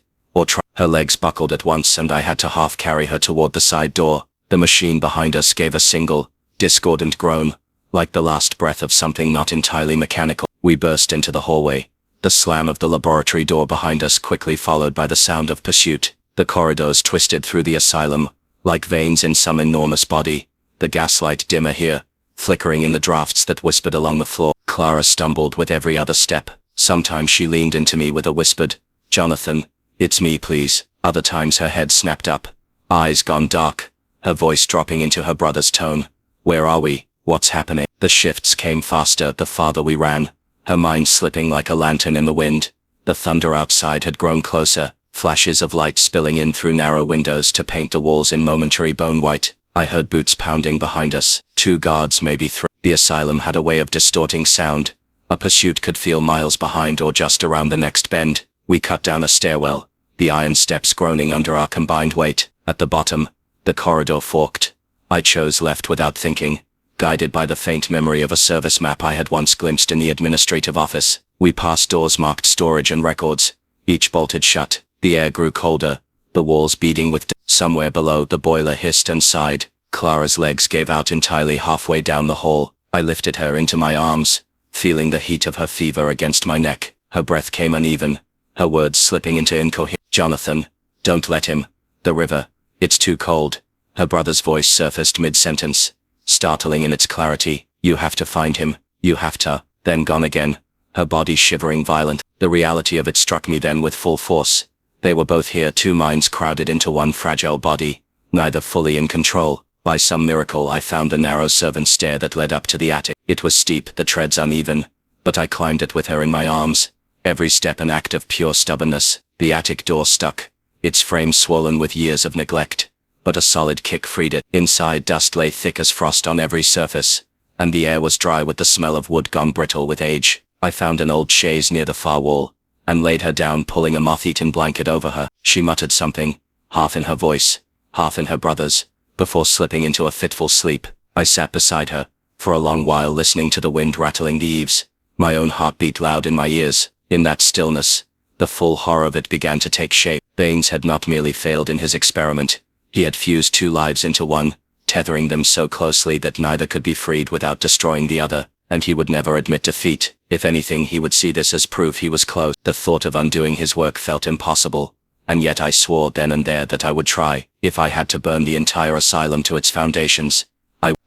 her legs buckled at once, and I had to half carry her toward the side door. The machine behind us gave a single, discordant groan, like the last breath of something not entirely mechanical. We burst into the hallway, the slam of the laboratory door behind us quickly followed by the sound of pursuit. The corridors twisted through the asylum, like veins in some enormous body, the gaslight dimmer here, flickering in the drafts that whispered along the floor. Clara stumbled with every other step. Sometimes she leaned into me with a whispered, "Jonathan, it's me please." Other times her head snapped up, eyes gone dark, her voice dropping into her brother's tone. "Where are we? What's happening?" The shifts came faster the farther we ran, her mind slipping like a lantern in the wind. The thunder outside had grown closer, flashes of light spilling in through narrow windows to paint the walls in momentary bone white. I heard boots pounding behind us, 2 guards, maybe 3. The asylum had a way of distorting sound. A pursuit could feel miles behind or just around the next bend. We cut down a stairwell, the iron steps groaning under our combined weight. At the bottom, the corridor forked. I chose left without thinking, guided by the faint memory of a service map I had once glimpsed in the administrative office. We passed doors marked storage and records, each bolted shut. The air grew colder, the walls beading with somewhere below the boiler hissed and sighed. Clara's legs gave out entirely halfway down the hall. I lifted her into my arms, feeling the heat of her fever against my neck. Her breath came uneven, her words slipping into incoherence. "Jonathan, don't let him. The river. It's too cold." Her brother's voice surfaced mid-sentence, startling in its clarity. "You have to find him. You have to." Then gone again, her body shivering violent. The reality of it struck me then with full force. They were both here, 2 minds crowded into one fragile body, neither fully in control. By some miracle I found the narrow servant stair that led up to the attic. It was steep, the treads uneven, but I climbed it with her in my arms, every step an act of pure stubbornness. The attic door stuck, its frame swollen with years of neglect, but a solid kick freed it. Inside, dust lay thick as frost on every surface, and the air was dry with the smell of wood gone brittle with age. I found an old chaise near the far wall, and laid her down, pulling a moth-eaten blanket over her. She muttered something, half in her voice, half in her brother's, before slipping into a fitful sleep. I sat beside her, for a long while, listening to the wind rattling the eaves. My own heart beat loud in my ears. In that stillness, the full horror of it began to take shape. Baines had not merely failed in his experiment. He had fused two lives into one, tethering them so closely that neither could be freed without destroying the other, and he would never admit defeat. If anything, he would see this as proof he was close. The thought of undoing his work felt impossible, and yet I swore then and there that I would try, if I had to burn the entire asylum to its foundations.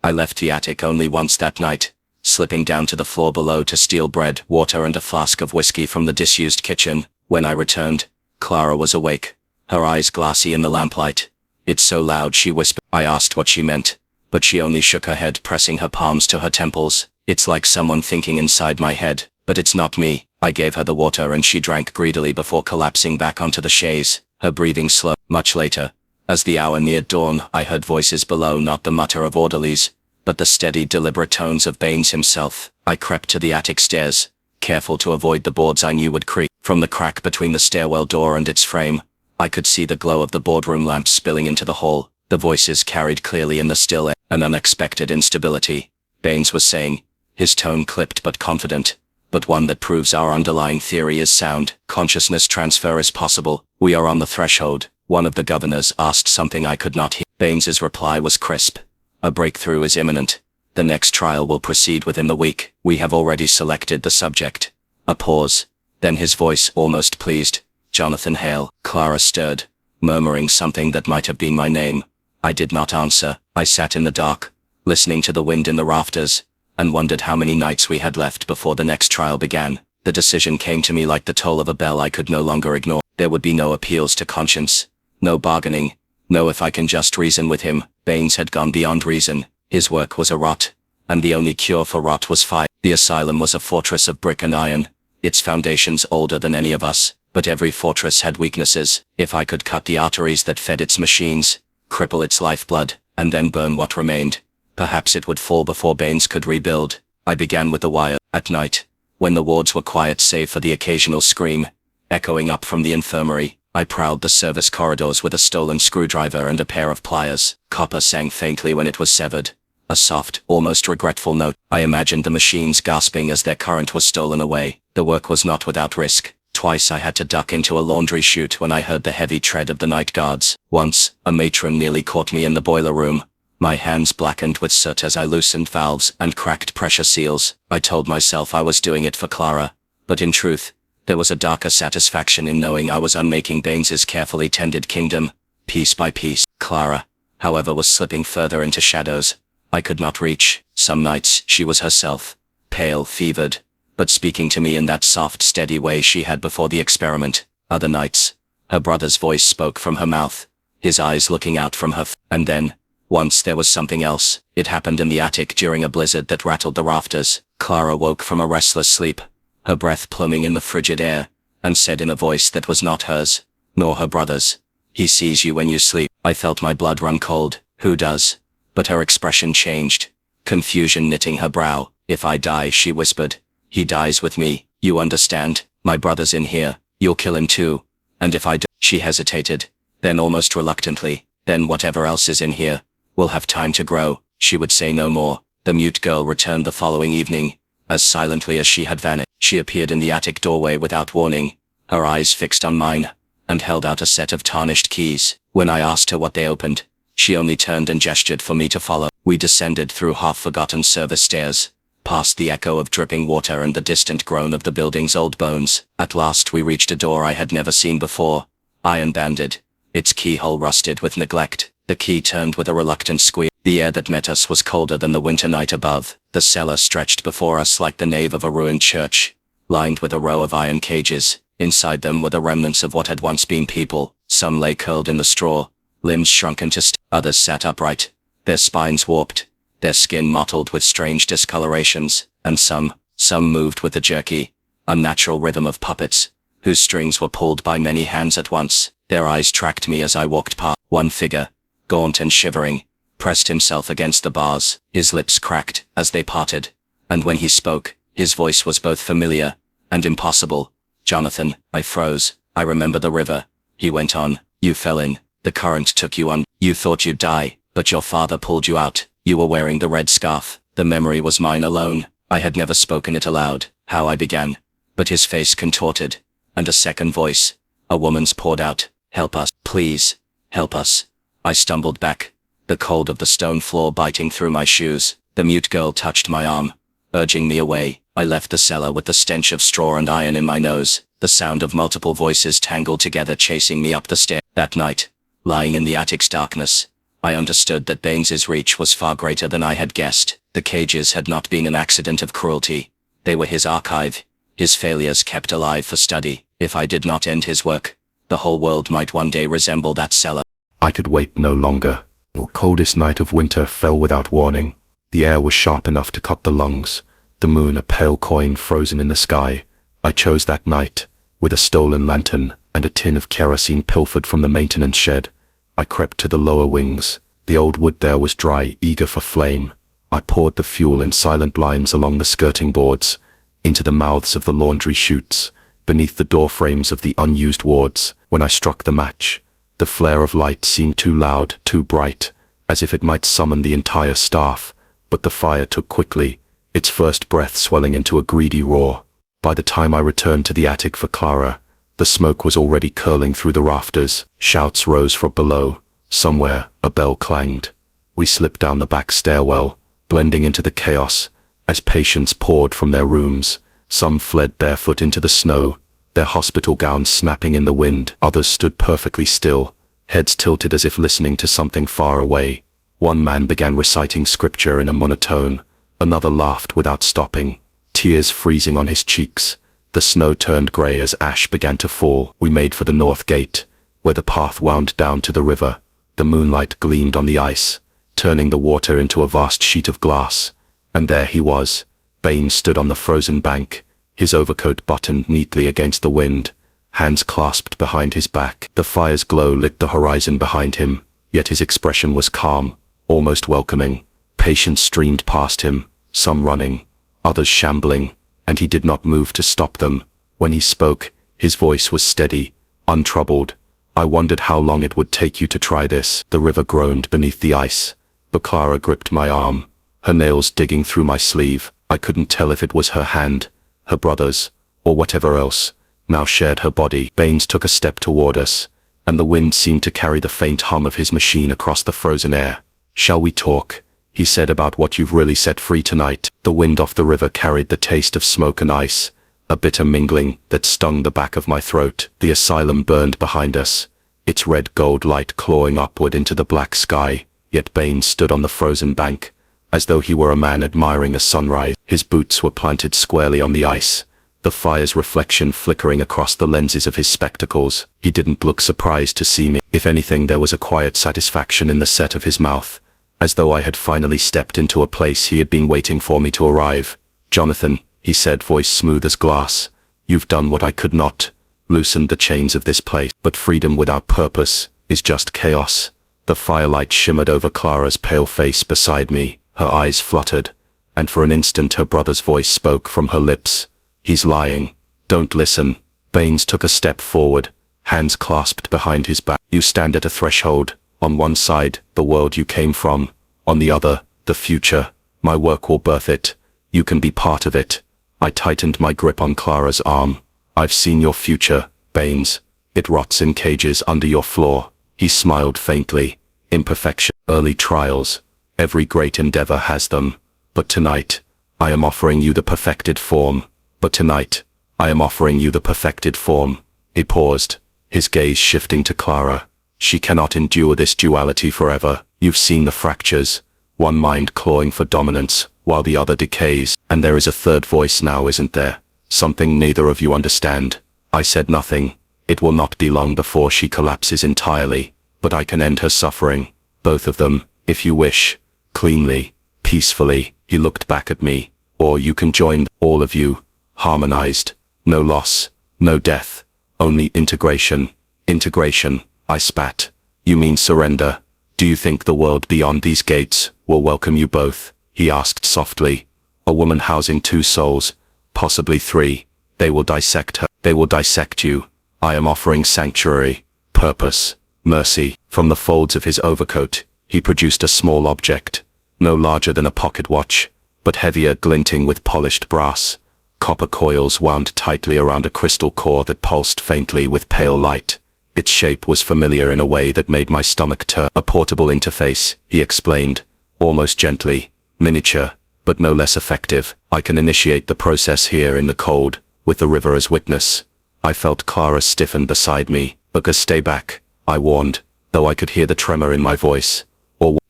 I left the attic only once that night, slipping down to the floor below to steal bread, water and a flask of whiskey from the disused kitchen. When I returned, Clara was awake, her eyes glassy in the lamplight. "It's so loud," she whispered. I asked what she meant, but she only shook her head, pressing her palms to her temples. "It's like someone thinking inside my head, but it's not me." I gave her the water and she drank greedily before collapsing back onto the chaise, her breathing slow. Much later, as the hour neared dawn, I heard voices below, not the mutter of orderlies, but the steady, deliberate tones of Baines himself. I crept to the attic stairs, careful to avoid the boards I knew would creak. From the crack between the stairwell door and its frame, I could see the glow of the boardroom lamps spilling into the hall. The voices carried clearly in the still air an unexpected instability. Baines was saying, his tone clipped but confident, but one that proves our underlying theory is sound. "Consciousness transfer is possible. We are on the threshold." One of the governors asked something I could not hear. Baines's reply was crisp. "A breakthrough is imminent. The next trial will proceed within the week. We have already selected the subject." A pause. Then his voice, almost pleased. "Jonathan Hale." Clara stirred, murmuring something that might have been my name. I did not answer. I sat in the dark, listening to the wind in the rafters, and wondered how many nights we had left before the next trial began. The decision came to me like the toll of a bell I could no longer ignore. There would be no appeals to conscience, no bargaining, no "if I can just reason with him." Baines had gone beyond reason. His work was a rot, and the only cure for rot was fire. The asylum was a fortress of brick and iron, its foundations older than any of us, but every fortress had weaknesses. If I could cut the arteries that fed its machines, cripple its lifeblood, and then burn what remained, perhaps it would fall before Baines could rebuild. I began with the wire. At night, when the wards were quiet save for the occasional scream echoing up from the infirmary, I prowled the service corridors with a stolen screwdriver and a pair of pliers. Copper sang faintly when it was severed, a soft, almost regretful note. I imagined the machines gasping as their current was stolen away. The work was not without risk. Twice I had to duck into a laundry chute when I heard the heavy tread of the night guards. Once, a matron nearly caught me in the boiler room. My hands blackened with soot as I loosened valves and cracked pressure seals. I told myself I was doing it for Clara, but in truth, there was a darker satisfaction in knowing I was unmaking Baines's carefully tended kingdom, piece by piece. Clara, however, was slipping further into shadows I could not reach. Some nights she was herself, pale, fevered, but speaking to me in that soft, steady way she had before the experiment. Other nights, her brother's voice spoke from her mouth, his eyes looking out from her and then, once there was something else. It happened in the attic during a blizzard that rattled the rafters. Clara woke from a restless sleep, her breath pluming in the frigid air, and said in a voice that was not hers, nor her brother's, "He sees you when you sleep." I felt my blood run cold. Who does? But her expression changed, confusion knitting her brow. "If I die," she whispered, "he dies with me. You understand? My brother's in here. You'll kill him too. And if I do—" She hesitated, then almost reluctantly, "Then whatever else is in here will have time to grow." She would say no more. The mute girl returned the following evening, as silently as she had vanished. She appeared in the attic doorway without warning, her eyes fixed on mine, and held out a set of tarnished keys. When I asked her what they opened, she only turned and gestured for me to follow. We descended through half-forgotten service stairs, past the echo of dripping water and the distant groan of the building's old bones. At last we reached a door I had never seen before, iron-banded, its keyhole rusted with neglect. The key turned with a reluctant squeal. The air that met us was colder than the winter night above. The cellar stretched before us like the nave of a ruined church, lined with a row of iron cages. Inside them were the remnants of what had once been people. Some lay curled in the straw, limbs shrunken to others sat upright, their spines warped, their skin mottled with strange discolorations, and some moved with the jerky, unnatural rhythm of puppets, whose strings were pulled by many hands at once. Their eyes tracked me as I walked past. One figure, gaunt and shivering, pressed himself against the bars. His lips cracked as they parted, and when he spoke, his voice was both familiar and impossible. Jonathan, I froze. I remember the river. He went on. You fell in. The current took you on. You thought you'd die, but your father pulled you out. You were wearing the red scarf. The memory was mine alone. I had never spoken it aloud, how I began. But his face contorted. And a second voice, a woman's, poured out. Help us, please. Help us. I stumbled back, the cold of the stone floor biting through my shoes. The mute girl touched my arm, urging me away. I left the cellar with the stench of straw and iron in my nose, the sound of multiple voices tangled together chasing me up the stair. That night, lying in the attic's darkness, I understood that Baines's reach was far greater than I had guessed. The cages had not been an accident of cruelty. They were his archive, his failures kept alive for study. If I did not end his work, the whole world might one day resemble that cellar. I could wait no longer. The coldest night of winter fell without warning. The air was sharp enough to cut the lungs, the moon a pale coin frozen in the sky. I chose that night, with a stolen lantern and a tin of kerosene pilfered from the maintenance shed. I crept to the lower wings. The old wood there was dry, eager for flame. I poured the fuel in silent lines along the skirting boards, into the mouths of the laundry chutes, beneath the door frames of the unused wards. When I struck the match, the flare of light seemed too loud, too bright, as if it might summon the entire staff. But the fire took quickly, its first breath swelling into a greedy roar. By the time I returned to the attic for Clara, the smoke was already curling through the rafters. Shouts rose from below. Somewhere, a bell clanged. We slipped down the back stairwell, blending into the chaos, as patients poured from their rooms. Some fled barefoot into the snow, their hospital gowns snapping in the wind. Others stood perfectly still, heads tilted as if listening to something far away. One man began reciting scripture in a monotone. Another laughed without stopping, tears freezing on his cheeks. The snow turned grey as ash began to fall. We made for the north gate, where the path wound down to the river. The moonlight gleamed on the ice, turning the water into a vast sheet of glass. And there he was. Baines stood on the frozen bank, his overcoat buttoned neatly against the wind, hands clasped behind his back. The fire's glow lit the horizon behind him, yet his expression was calm, almost welcoming. Patients streamed past him, some running, others shambling, and he did not move to stop them. When he spoke, his voice was steady, untroubled. I wondered how long it would take you to try this. The river groaned beneath the ice, but Clara gripped my arm, her nails digging through my sleeve. I couldn't tell if it was her hand, her brother's, or whatever else, now shared her body. Baines took a step toward us, and the wind seemed to carry the faint hum of his machine across the frozen air. Shall we talk? He said, about what you've really set free tonight. The wind off the river carried the taste of smoke and ice, a bitter mingling that stung the back of my throat. The asylum burned behind us, its red gold light clawing upward into the black sky, yet Baines stood on the frozen bank, as though he were a man admiring a sunrise. His boots were planted squarely on the ice, the fire's reflection flickering across the lenses of his spectacles. He didn't look surprised to see me. If anything, there was a quiet satisfaction in the set of his mouth, as though I had finally stepped into a place he had been waiting for me to arrive. Jonathan, he said, voice smooth as glass, you've done what I could not, loosened the chains of this place. But freedom without purpose is just chaos. The firelight shimmered over Clara's pale face beside me, her eyes fluttered, and for an instant her brother's voice spoke from her lips. He's lying. Don't listen. Baines took a step forward, hands clasped behind his back. You stand at a threshold. On one side, the world you came from. On the other, the future. My work will birth it. You can be part of it. I tightened my grip on Clara's arm. I've seen your future, Baines. It rots in cages under your floor. He smiled faintly. Imperfection, early trials. Every great endeavor has them. But tonight, I am offering you the perfected form. But tonight, I am offering you the perfected form. He paused, his gaze shifting to Clara. She cannot endure this duality forever. You've seen the fractures. One mind clawing for dominance, while the other decays. And there is a third voice now, isn't there? Something neither of you understand. I said nothing. It will not be long before she collapses entirely. But I can end her suffering. Both of them, if you wish. Cleanly, peacefully. He looked back at me. Or you can join, all of you. Harmonized. No loss. No death. Only integration. Integration. I spat. You mean surrender? Do you think the world beyond these gates will welcome you both? He asked softly. A woman housing two souls, possibly three. They will dissect her. They will dissect you. I am offering sanctuary, purpose, mercy. From the folds of his overcoat, he produced a small object, no larger than a pocket watch, but heavier, glinting with polished brass. Copper coils wound tightly around a crystal core that pulsed faintly with pale light. Its shape was familiar in a way that made my stomach turn. A portable interface, he explained, almost gently. Miniature, but no less effective. I can initiate the process here in the cold, with the river as witness. I felt Clara stiffen beside me. "Because stay back," I warned, though I could hear the tremor in my voice.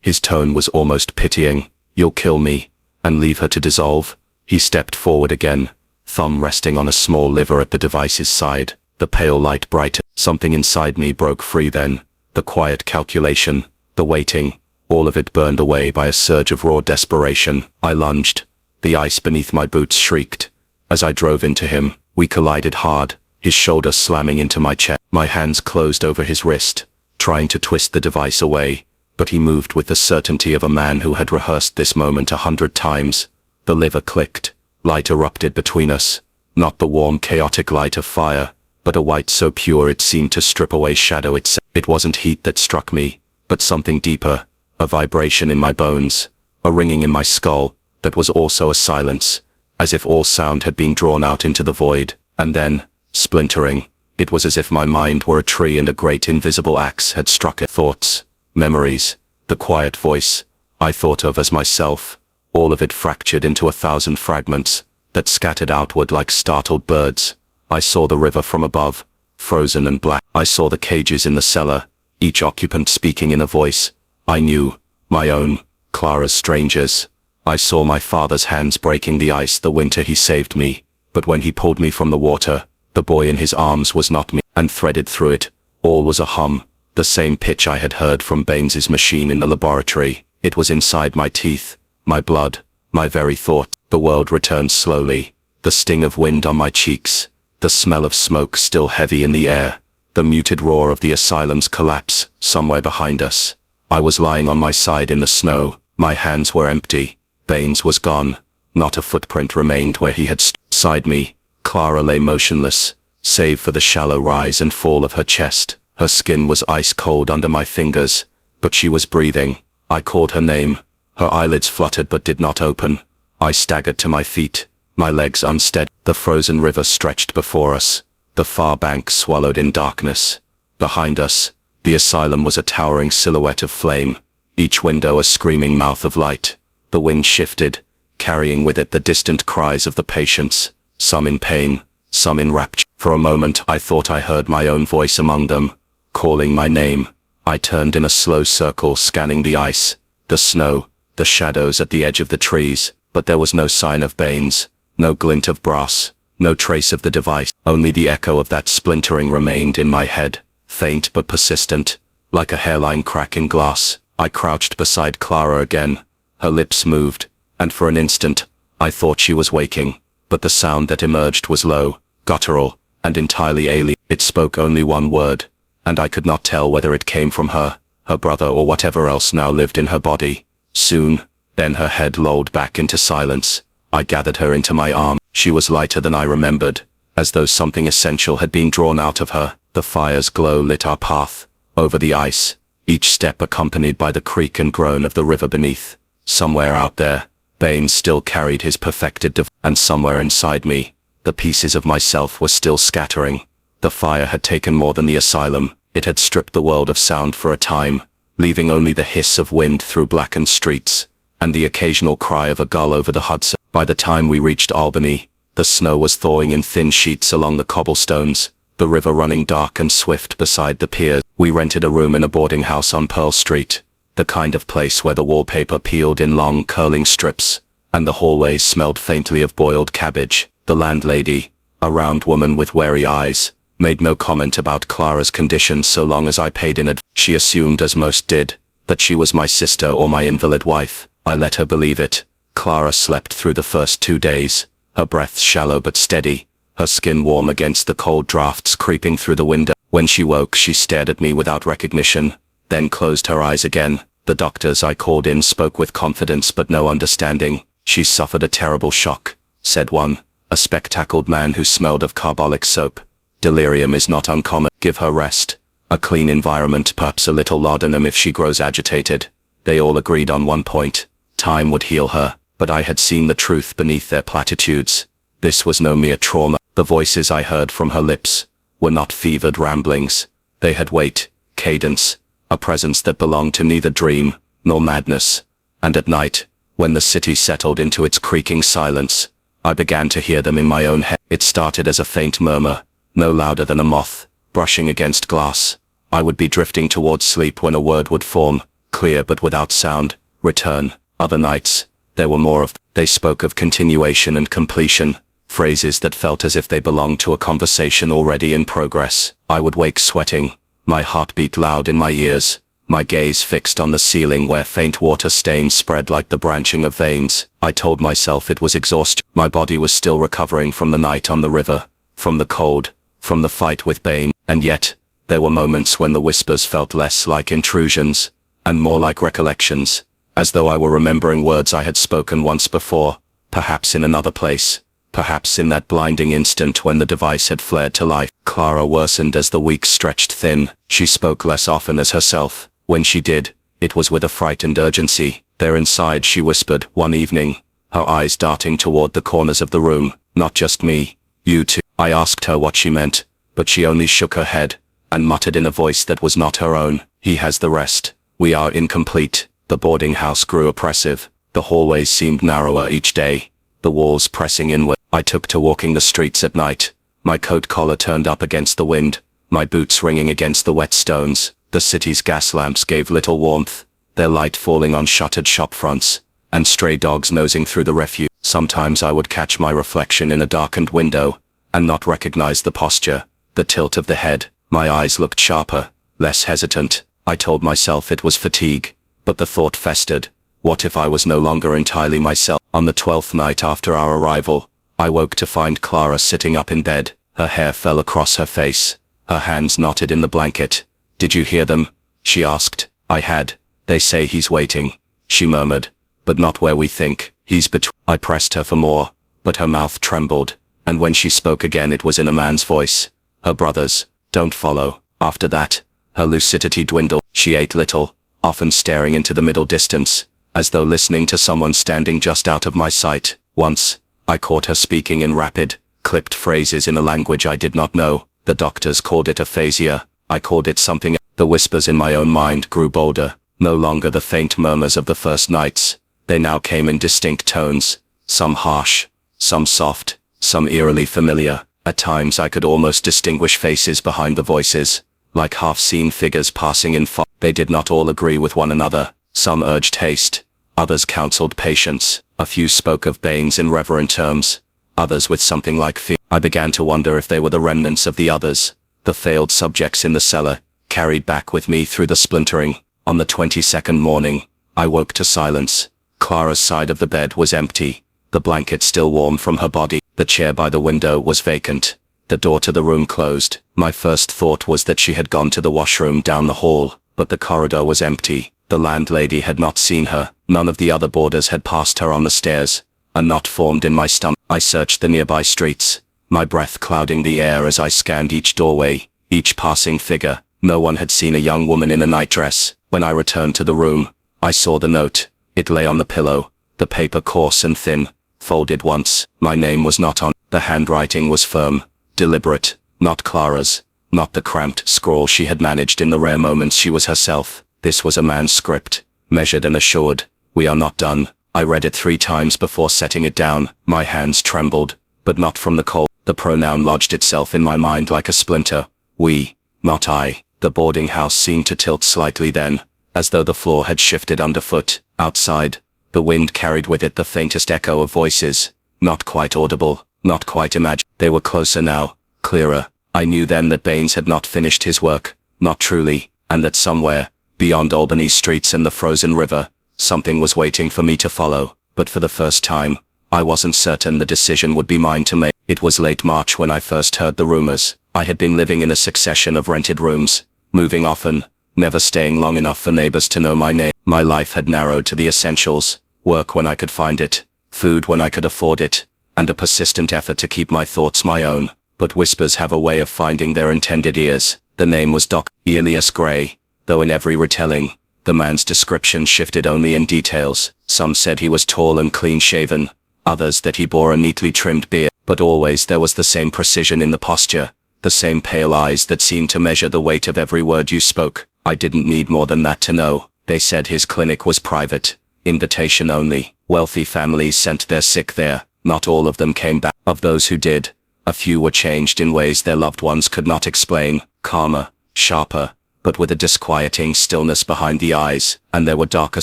His tone was almost pitying. "You'll kill me, and leave her to dissolve?" He stepped forward again, thumb resting on a small lever at the device's side. The pale light brightened. Something inside me broke free then. The quiet calculation, the waiting, all of it burned away by a surge of raw desperation. I lunged. The ice beneath my boots shrieked. As I drove into him, we collided hard, his shoulder slamming into my chest. My hands closed over his wrist, trying to twist the device away, but he moved with the certainty of a man who had rehearsed this moment 100 times. The lever clicked. Light erupted between us. Not the warm, chaotic light of fire, but a white so pure it seemed to strip away shadow itself. It wasn't heat that struck me, but something deeper, a vibration in my bones, a ringing in my skull, that was also a silence, as if all sound had been drawn out into the void. And then, splintering, it was as if my mind were a tree and a great invisible axe had struck it. Thoughts, memories, the quiet voice I thought of as myself, all of it fractured into 1,000 fragments that scattered outward like startled birds. I saw the river from above, frozen and black. I saw the cages in the cellar, each occupant speaking in a voice I knew, my own, Clara's, strangers. I saw my father's hands breaking the ice the winter he saved me, but when he pulled me from the water, the boy in his arms was not me. And threaded through it, all was a hum, the same pitch I had heard from Baines's machine in the laboratory. It was inside my teeth, my blood, my very thought. The world returned slowly, the sting of wind on my cheeks, the smell of smoke still heavy in the air, the muted roar of the asylum's collapse somewhere behind us. I was lying on my side in the snow, my hands were empty. Baines was gone, not a footprint remained where he had stood. Beside me, Clara lay motionless, save for the shallow rise and fall of her chest. Her skin was ice cold under my fingers, but she was breathing. I called her name. Her eyelids fluttered but did not open. I staggered to my feet, my legs unsteady. The frozen river stretched before us, the far bank swallowed in darkness. Behind us, the asylum was a towering silhouette of flame, each window a screaming mouth of light. The wind shifted, carrying with it the distant cries of the patients, some in pain, some in rapture. For a moment I thought I heard my own voice among them, calling my name. I turned in a slow circle, scanning the ice, the snow, the shadows at the edge of the trees, but there was no sign of Baines, no glint of brass, no trace of the device. Only the echo of that splintering remained in my head, faint but persistent, like a hairline crack in glass. I crouched beside Clara again. Her lips moved, and for an instant, I thought she was waking, but the sound that emerged was low, guttural, and entirely alien. It spoke only one word, and I could not tell whether it came from her brother, or whatever else now lived in her body. Soon, then her head lolled back into silence. I gathered her into my arm. She was lighter than I remembered, as though something essential had been drawn out of her. The fire's glow lit our path, over the ice, each step accompanied by the creak and groan of the river beneath. Somewhere out there, Baines still carried his perfected device, and somewhere inside me, the pieces of myself were still scattering. The fire had taken more than the asylum. It had stripped the world of sound for a time, leaving only the hiss of wind through blackened streets, and the occasional cry of a gull over the Hudson. By the time we reached Albany, the snow was thawing in thin sheets along the cobblestones, the river running dark and swift beside the piers. We rented a room in a boarding house on Pearl Street, the kind of place where the wallpaper peeled in long curling strips, and the hallways smelled faintly of boiled cabbage. The landlady, a round woman with wary eyes, made no comment about Clara's condition so long as I paid in advance. She assumed, as most did, that she was my sister or my invalid wife. I let her believe it. Clara slept through the first 2 days, her breath shallow but steady, her skin warm against the cold drafts creeping through the window. When she woke, she stared at me without recognition, then closed her eyes again. The doctors I called in spoke with confidence but no understanding. "She suffered a terrible shock," said one, A spectacled man who smelled of carbolic soap. Delirium is not uncommon. Give her rest. A clean environment, perhaps a little laudanum if she grows agitated. They all agreed on one point. Time would heal her, but I had seen the truth beneath their platitudes. This was no mere trauma. The voices I heard from her lips were not fevered ramblings. They had weight, cadence, a presence that belonged to neither dream nor madness. And at night, when the city settled into its creaking silence, I began to hear them in my own head. It started as a faint murmur, no louder than a moth brushing against glass. I would be drifting towards sleep when a word would form, clear but without sound, return. Other nights, there were more of them. They spoke of continuation and completion, phrases that felt as if they belonged to a conversation already in progress. I would wake sweating, my heart beat loud in my ears, my gaze fixed on the ceiling where faint water stains spread like the branching of veins. I told myself it was exhaustion. My body was still recovering from the night on the river, from the cold, from the fight with Baines, and yet, there were moments when the whispers felt less like intrusions, and more like recollections, as though I were remembering words I had spoken once before, perhaps in another place, perhaps in that blinding instant when the device had flared to life. Clara worsened as the weeks stretched thin. She spoke less often as herself. When she did, it was with a frightened urgency. There inside, she whispered, one evening, her eyes darting toward the corners of the room, not just me, you too. I asked her what she meant, but she only shook her head, and muttered in a voice that was not her own, he has the rest. We are incomplete. The boarding house grew oppressive. The hallways seemed narrower each day, the walls pressing inward. I took to walking the streets at night, my coat collar turned up against the wind, my boots ringing against the wet stones. The city's gas lamps gave little warmth, their light falling on shuttered shop fronts, and stray dogs nosing through the refuse. Sometimes I would catch my reflection in a darkened window, and not recognize the posture, the tilt of the head. My eyes looked sharper, less hesitant. I told myself it was fatigue, but the thought festered. What if I was no longer entirely myself? On the 12th night after our arrival, I woke to find Clara sitting up in bed. Her hair fell across her face, her hands knotted in the blanket. Did you hear them? She asked. I had. They say he's waiting, she murmured, but not where we think. He's between. I pressed her for more, but her mouth trembled, and when she spoke again it was in a man's voice. Her brothers don't follow. After that, her lucidity dwindled. She ate little, often staring into the middle distance, as though listening to someone standing just out of my sight. Once, I caught her speaking in rapid, clipped phrases in a language I did not know. The doctors called it aphasia. I called it something. The whispers in my own mind grew bolder, no longer the faint murmurs of the first nights. They now came in distinct tones, some harsh, some soft, some eerily familiar. At times I could almost distinguish faces behind the voices, like half-seen figures passing in fog. They did not all agree with one another. Some urged haste, others counseled patience. A few spoke of Baines in reverent terms, others with something like fear. I began to wonder if they were the remnants of the others, the failed subjects in the cellar, carried back with me through the splintering. On the 22nd morning, I woke to silence. Clara's side of the bed was empty, the blanket still warm from her body. The chair by the window was vacant, the door to the room closed. My first thought was that she had gone to the washroom down the hall, but the corridor was empty. The landlady had not seen her. None of the other boarders had passed her on the stairs. A knot formed in my stomach. I searched the nearby streets, my breath clouding the air as I scanned each doorway, each passing figure. No one had seen a young woman in a nightdress. When I returned to the room, I saw the note. It lay on the pillow, the paper coarse and thin, folded once. My name was not on. The handwriting was firm, deliberate, not Clara's, not the cramped scrawl she had managed in the rare moments she was herself. This was a man's script, measured and assured. We are not done. I read it 3 times before setting it down. My hands trembled, but not from the cold. The pronoun lodged itself in my mind like a splinter. We, not I. The boarding house seemed to tilt slightly then, as though the floor had shifted underfoot. Outside, the wind carried with it the faintest echo of voices, not quite audible, not quite imagined. They were closer now, clearer. I knew then that Baines had not finished his work, not truly, and that somewhere, beyond Albany's streets and the frozen river, something was waiting for me to follow. But for the first time, I wasn't certain the decision would be mine to make. It was late March when I first heard the rumors. I had been living in a succession of rented rooms, moving often, never staying long enough for neighbors to know my name. My life had narrowed to the essentials, work when I could find it, food when I could afford it, and a persistent effort to keep my thoughts my own. But whispers have a way of finding their intended ears. The name was Dr. Elias Gray, though in every retelling, the man's description shifted only in details. Some said he was tall and clean-shaven, others that he bore a neatly trimmed beard, but always there was the same precision in the posture, the same pale eyes that seemed to measure the weight of every word you spoke. I didn't need more than that to know. They said his clinic was private, invitation only. Wealthy families sent their sick there. Not all of them came back. Of those who did, a few were changed in ways their loved ones could not explain, calmer, sharper, but with a disquieting stillness behind the eyes. And there were darker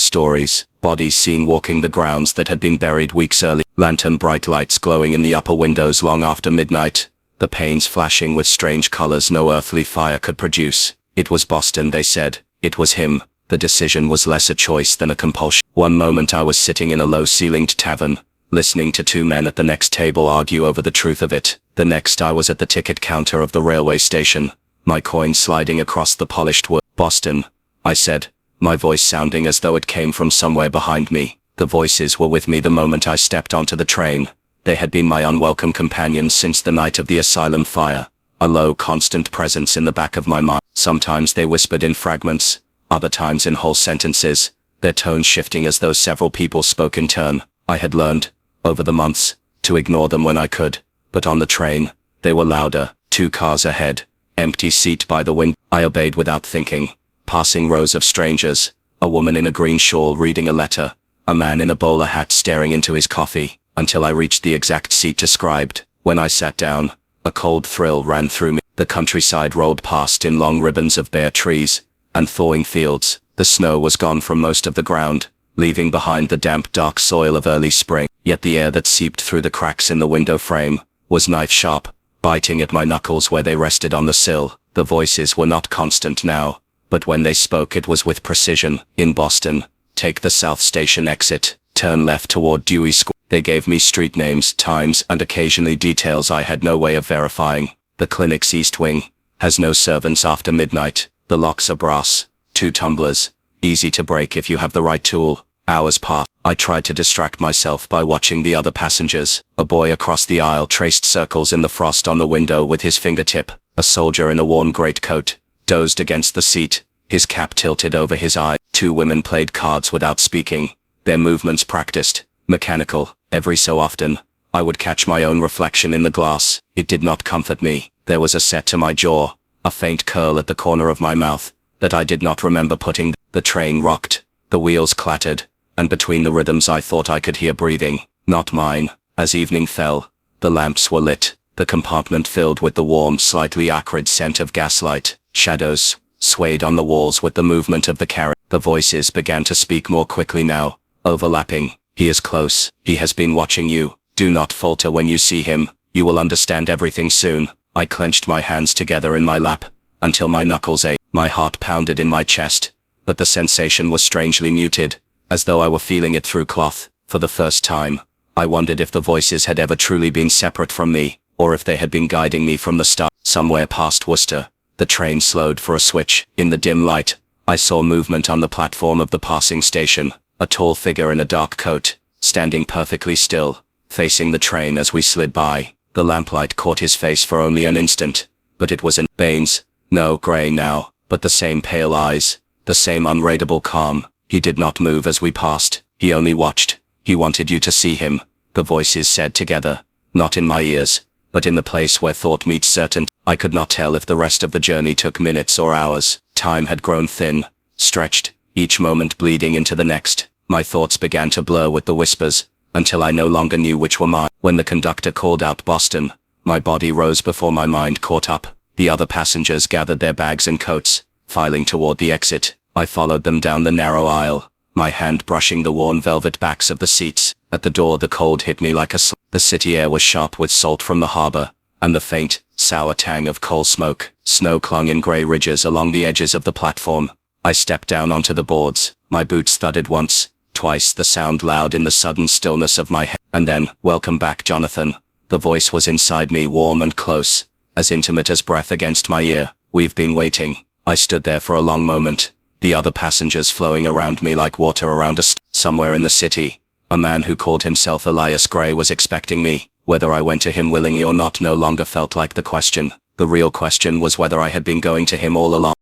stories, bodies seen walking the grounds that had been buried weeks early, lantern bright lights glowing in the upper windows long after midnight, the panes flashing with strange colors no earthly fire could produce. It was Boston, they said. It was him. The decision was less a choice than a compulsion. One moment I was sitting in a low-ceilinged tavern, listening to two men at the next table argue over the truth of it. The next I was at the ticket counter of the railway station, my coin sliding across the polished wood. "Boston," I said, my voice sounding as though it came from somewhere behind me. The voices were with me the moment I stepped onto the train. They had been my unwelcome companions since the night of the Asylum fire, a low, constant presence in the back of my mind. Sometimes they whispered in fragments, other times in whole sentences, their tones shifting as though several people spoke in turn. I had learned, over the months, to ignore them when I could, but on the train, they were louder. 2 cars ahead, empty seat by the window. I obeyed without thinking, passing rows of strangers, a woman in a green shawl reading a letter, a man in a bowler hat staring into his coffee, until I reached the exact seat described. When I sat down, a cold thrill ran through me. The countryside rolled past in long ribbons of bare trees and thawing fields. The snow was gone from most of the ground, leaving behind the damp, dark soil of early spring. Yet the air that seeped through the cracks in the window frame was knife-sharp, biting at my knuckles where they rested on the sill. The voices were not constant now, but when they spoke it was with precision. "In Boston, take the South Station exit, turn left toward Dewey Square." They gave me street names, times, and occasionally details I had no way of verifying. "The clinic's East Wing has no servants after midnight. The locks are brass, 2 tumblers, easy to break if you have the right tool." Hours passed. I tried to distract myself by watching the other passengers. A boy across the aisle traced circles in the frost on the window with his fingertip. A soldier in a worn greatcoat dozed against the seat, his cap tilted over his eye. 2 women played cards without speaking, their movements practiced, mechanical. Every so often, I would catch my own reflection in the glass. It did not comfort me. There was a set to my jaw, a faint curl at the corner of my mouth, that I did not remember putting. The train rocked, the wheels clattered, and between the rhythms I thought I could hear breathing, not mine. As evening fell, the lamps were lit, the compartment filled with the warm, slightly acrid scent of gaslight. Shadows swayed on the walls with the movement of the carriage. The voices began to speak more quickly now, overlapping. "He is close. He has been watching you. Do not falter when you see him. You will understand everything soon." I clenched my hands together in my lap, until my knuckles ached. My heart pounded in my chest, but the sensation was strangely muted, as though I were feeling it through cloth. For the first time, I wondered if the voices had ever truly been separate from me, or if they had been guiding me from the start. Somewhere past Worcester, the train slowed for a switch. In the dim light, I saw movement on the platform of the passing station. A tall figure in a dark coat, standing perfectly still, facing the train as we slid by. The lamplight caught his face for only an instant, but it was Baines. No, gray now, but the same pale eyes, the same unreadable calm. He did not move as we passed. He only watched. "He wanted you to see him," the voices said together, not in my ears, but in the place where thought meets certainty. I could not tell if the rest of the journey took minutes or hours. Time had grown thin, stretched, each moment bleeding into the next. My thoughts began to blur with the whispers, until I no longer knew which were mine. When the conductor called out Boston, my body rose before my mind caught up. The other passengers gathered their bags and coats, filing toward the exit. I followed them down the narrow aisle, my hand brushing the worn velvet backs of the seats. At the door the cold hit me like a slap. The city air was sharp with salt from the harbor, and the faint, sour tang of coal smoke. Snow clung in gray ridges along the edges of the platform. I stepped down onto the boards. My boots thudded once, twice, the sound loud in the sudden stillness of my head. And then, "Welcome back, Jonathan." The voice was inside me, warm and close, as intimate as breath against my ear. "We've been waiting." I stood there for a long moment, the other passengers flowing around me like water around a somewhere in the city. A man who called himself Elias Gray was expecting me. Whether I went to him willingly or not no longer felt like the question. The real question was whether I had been going to him all along.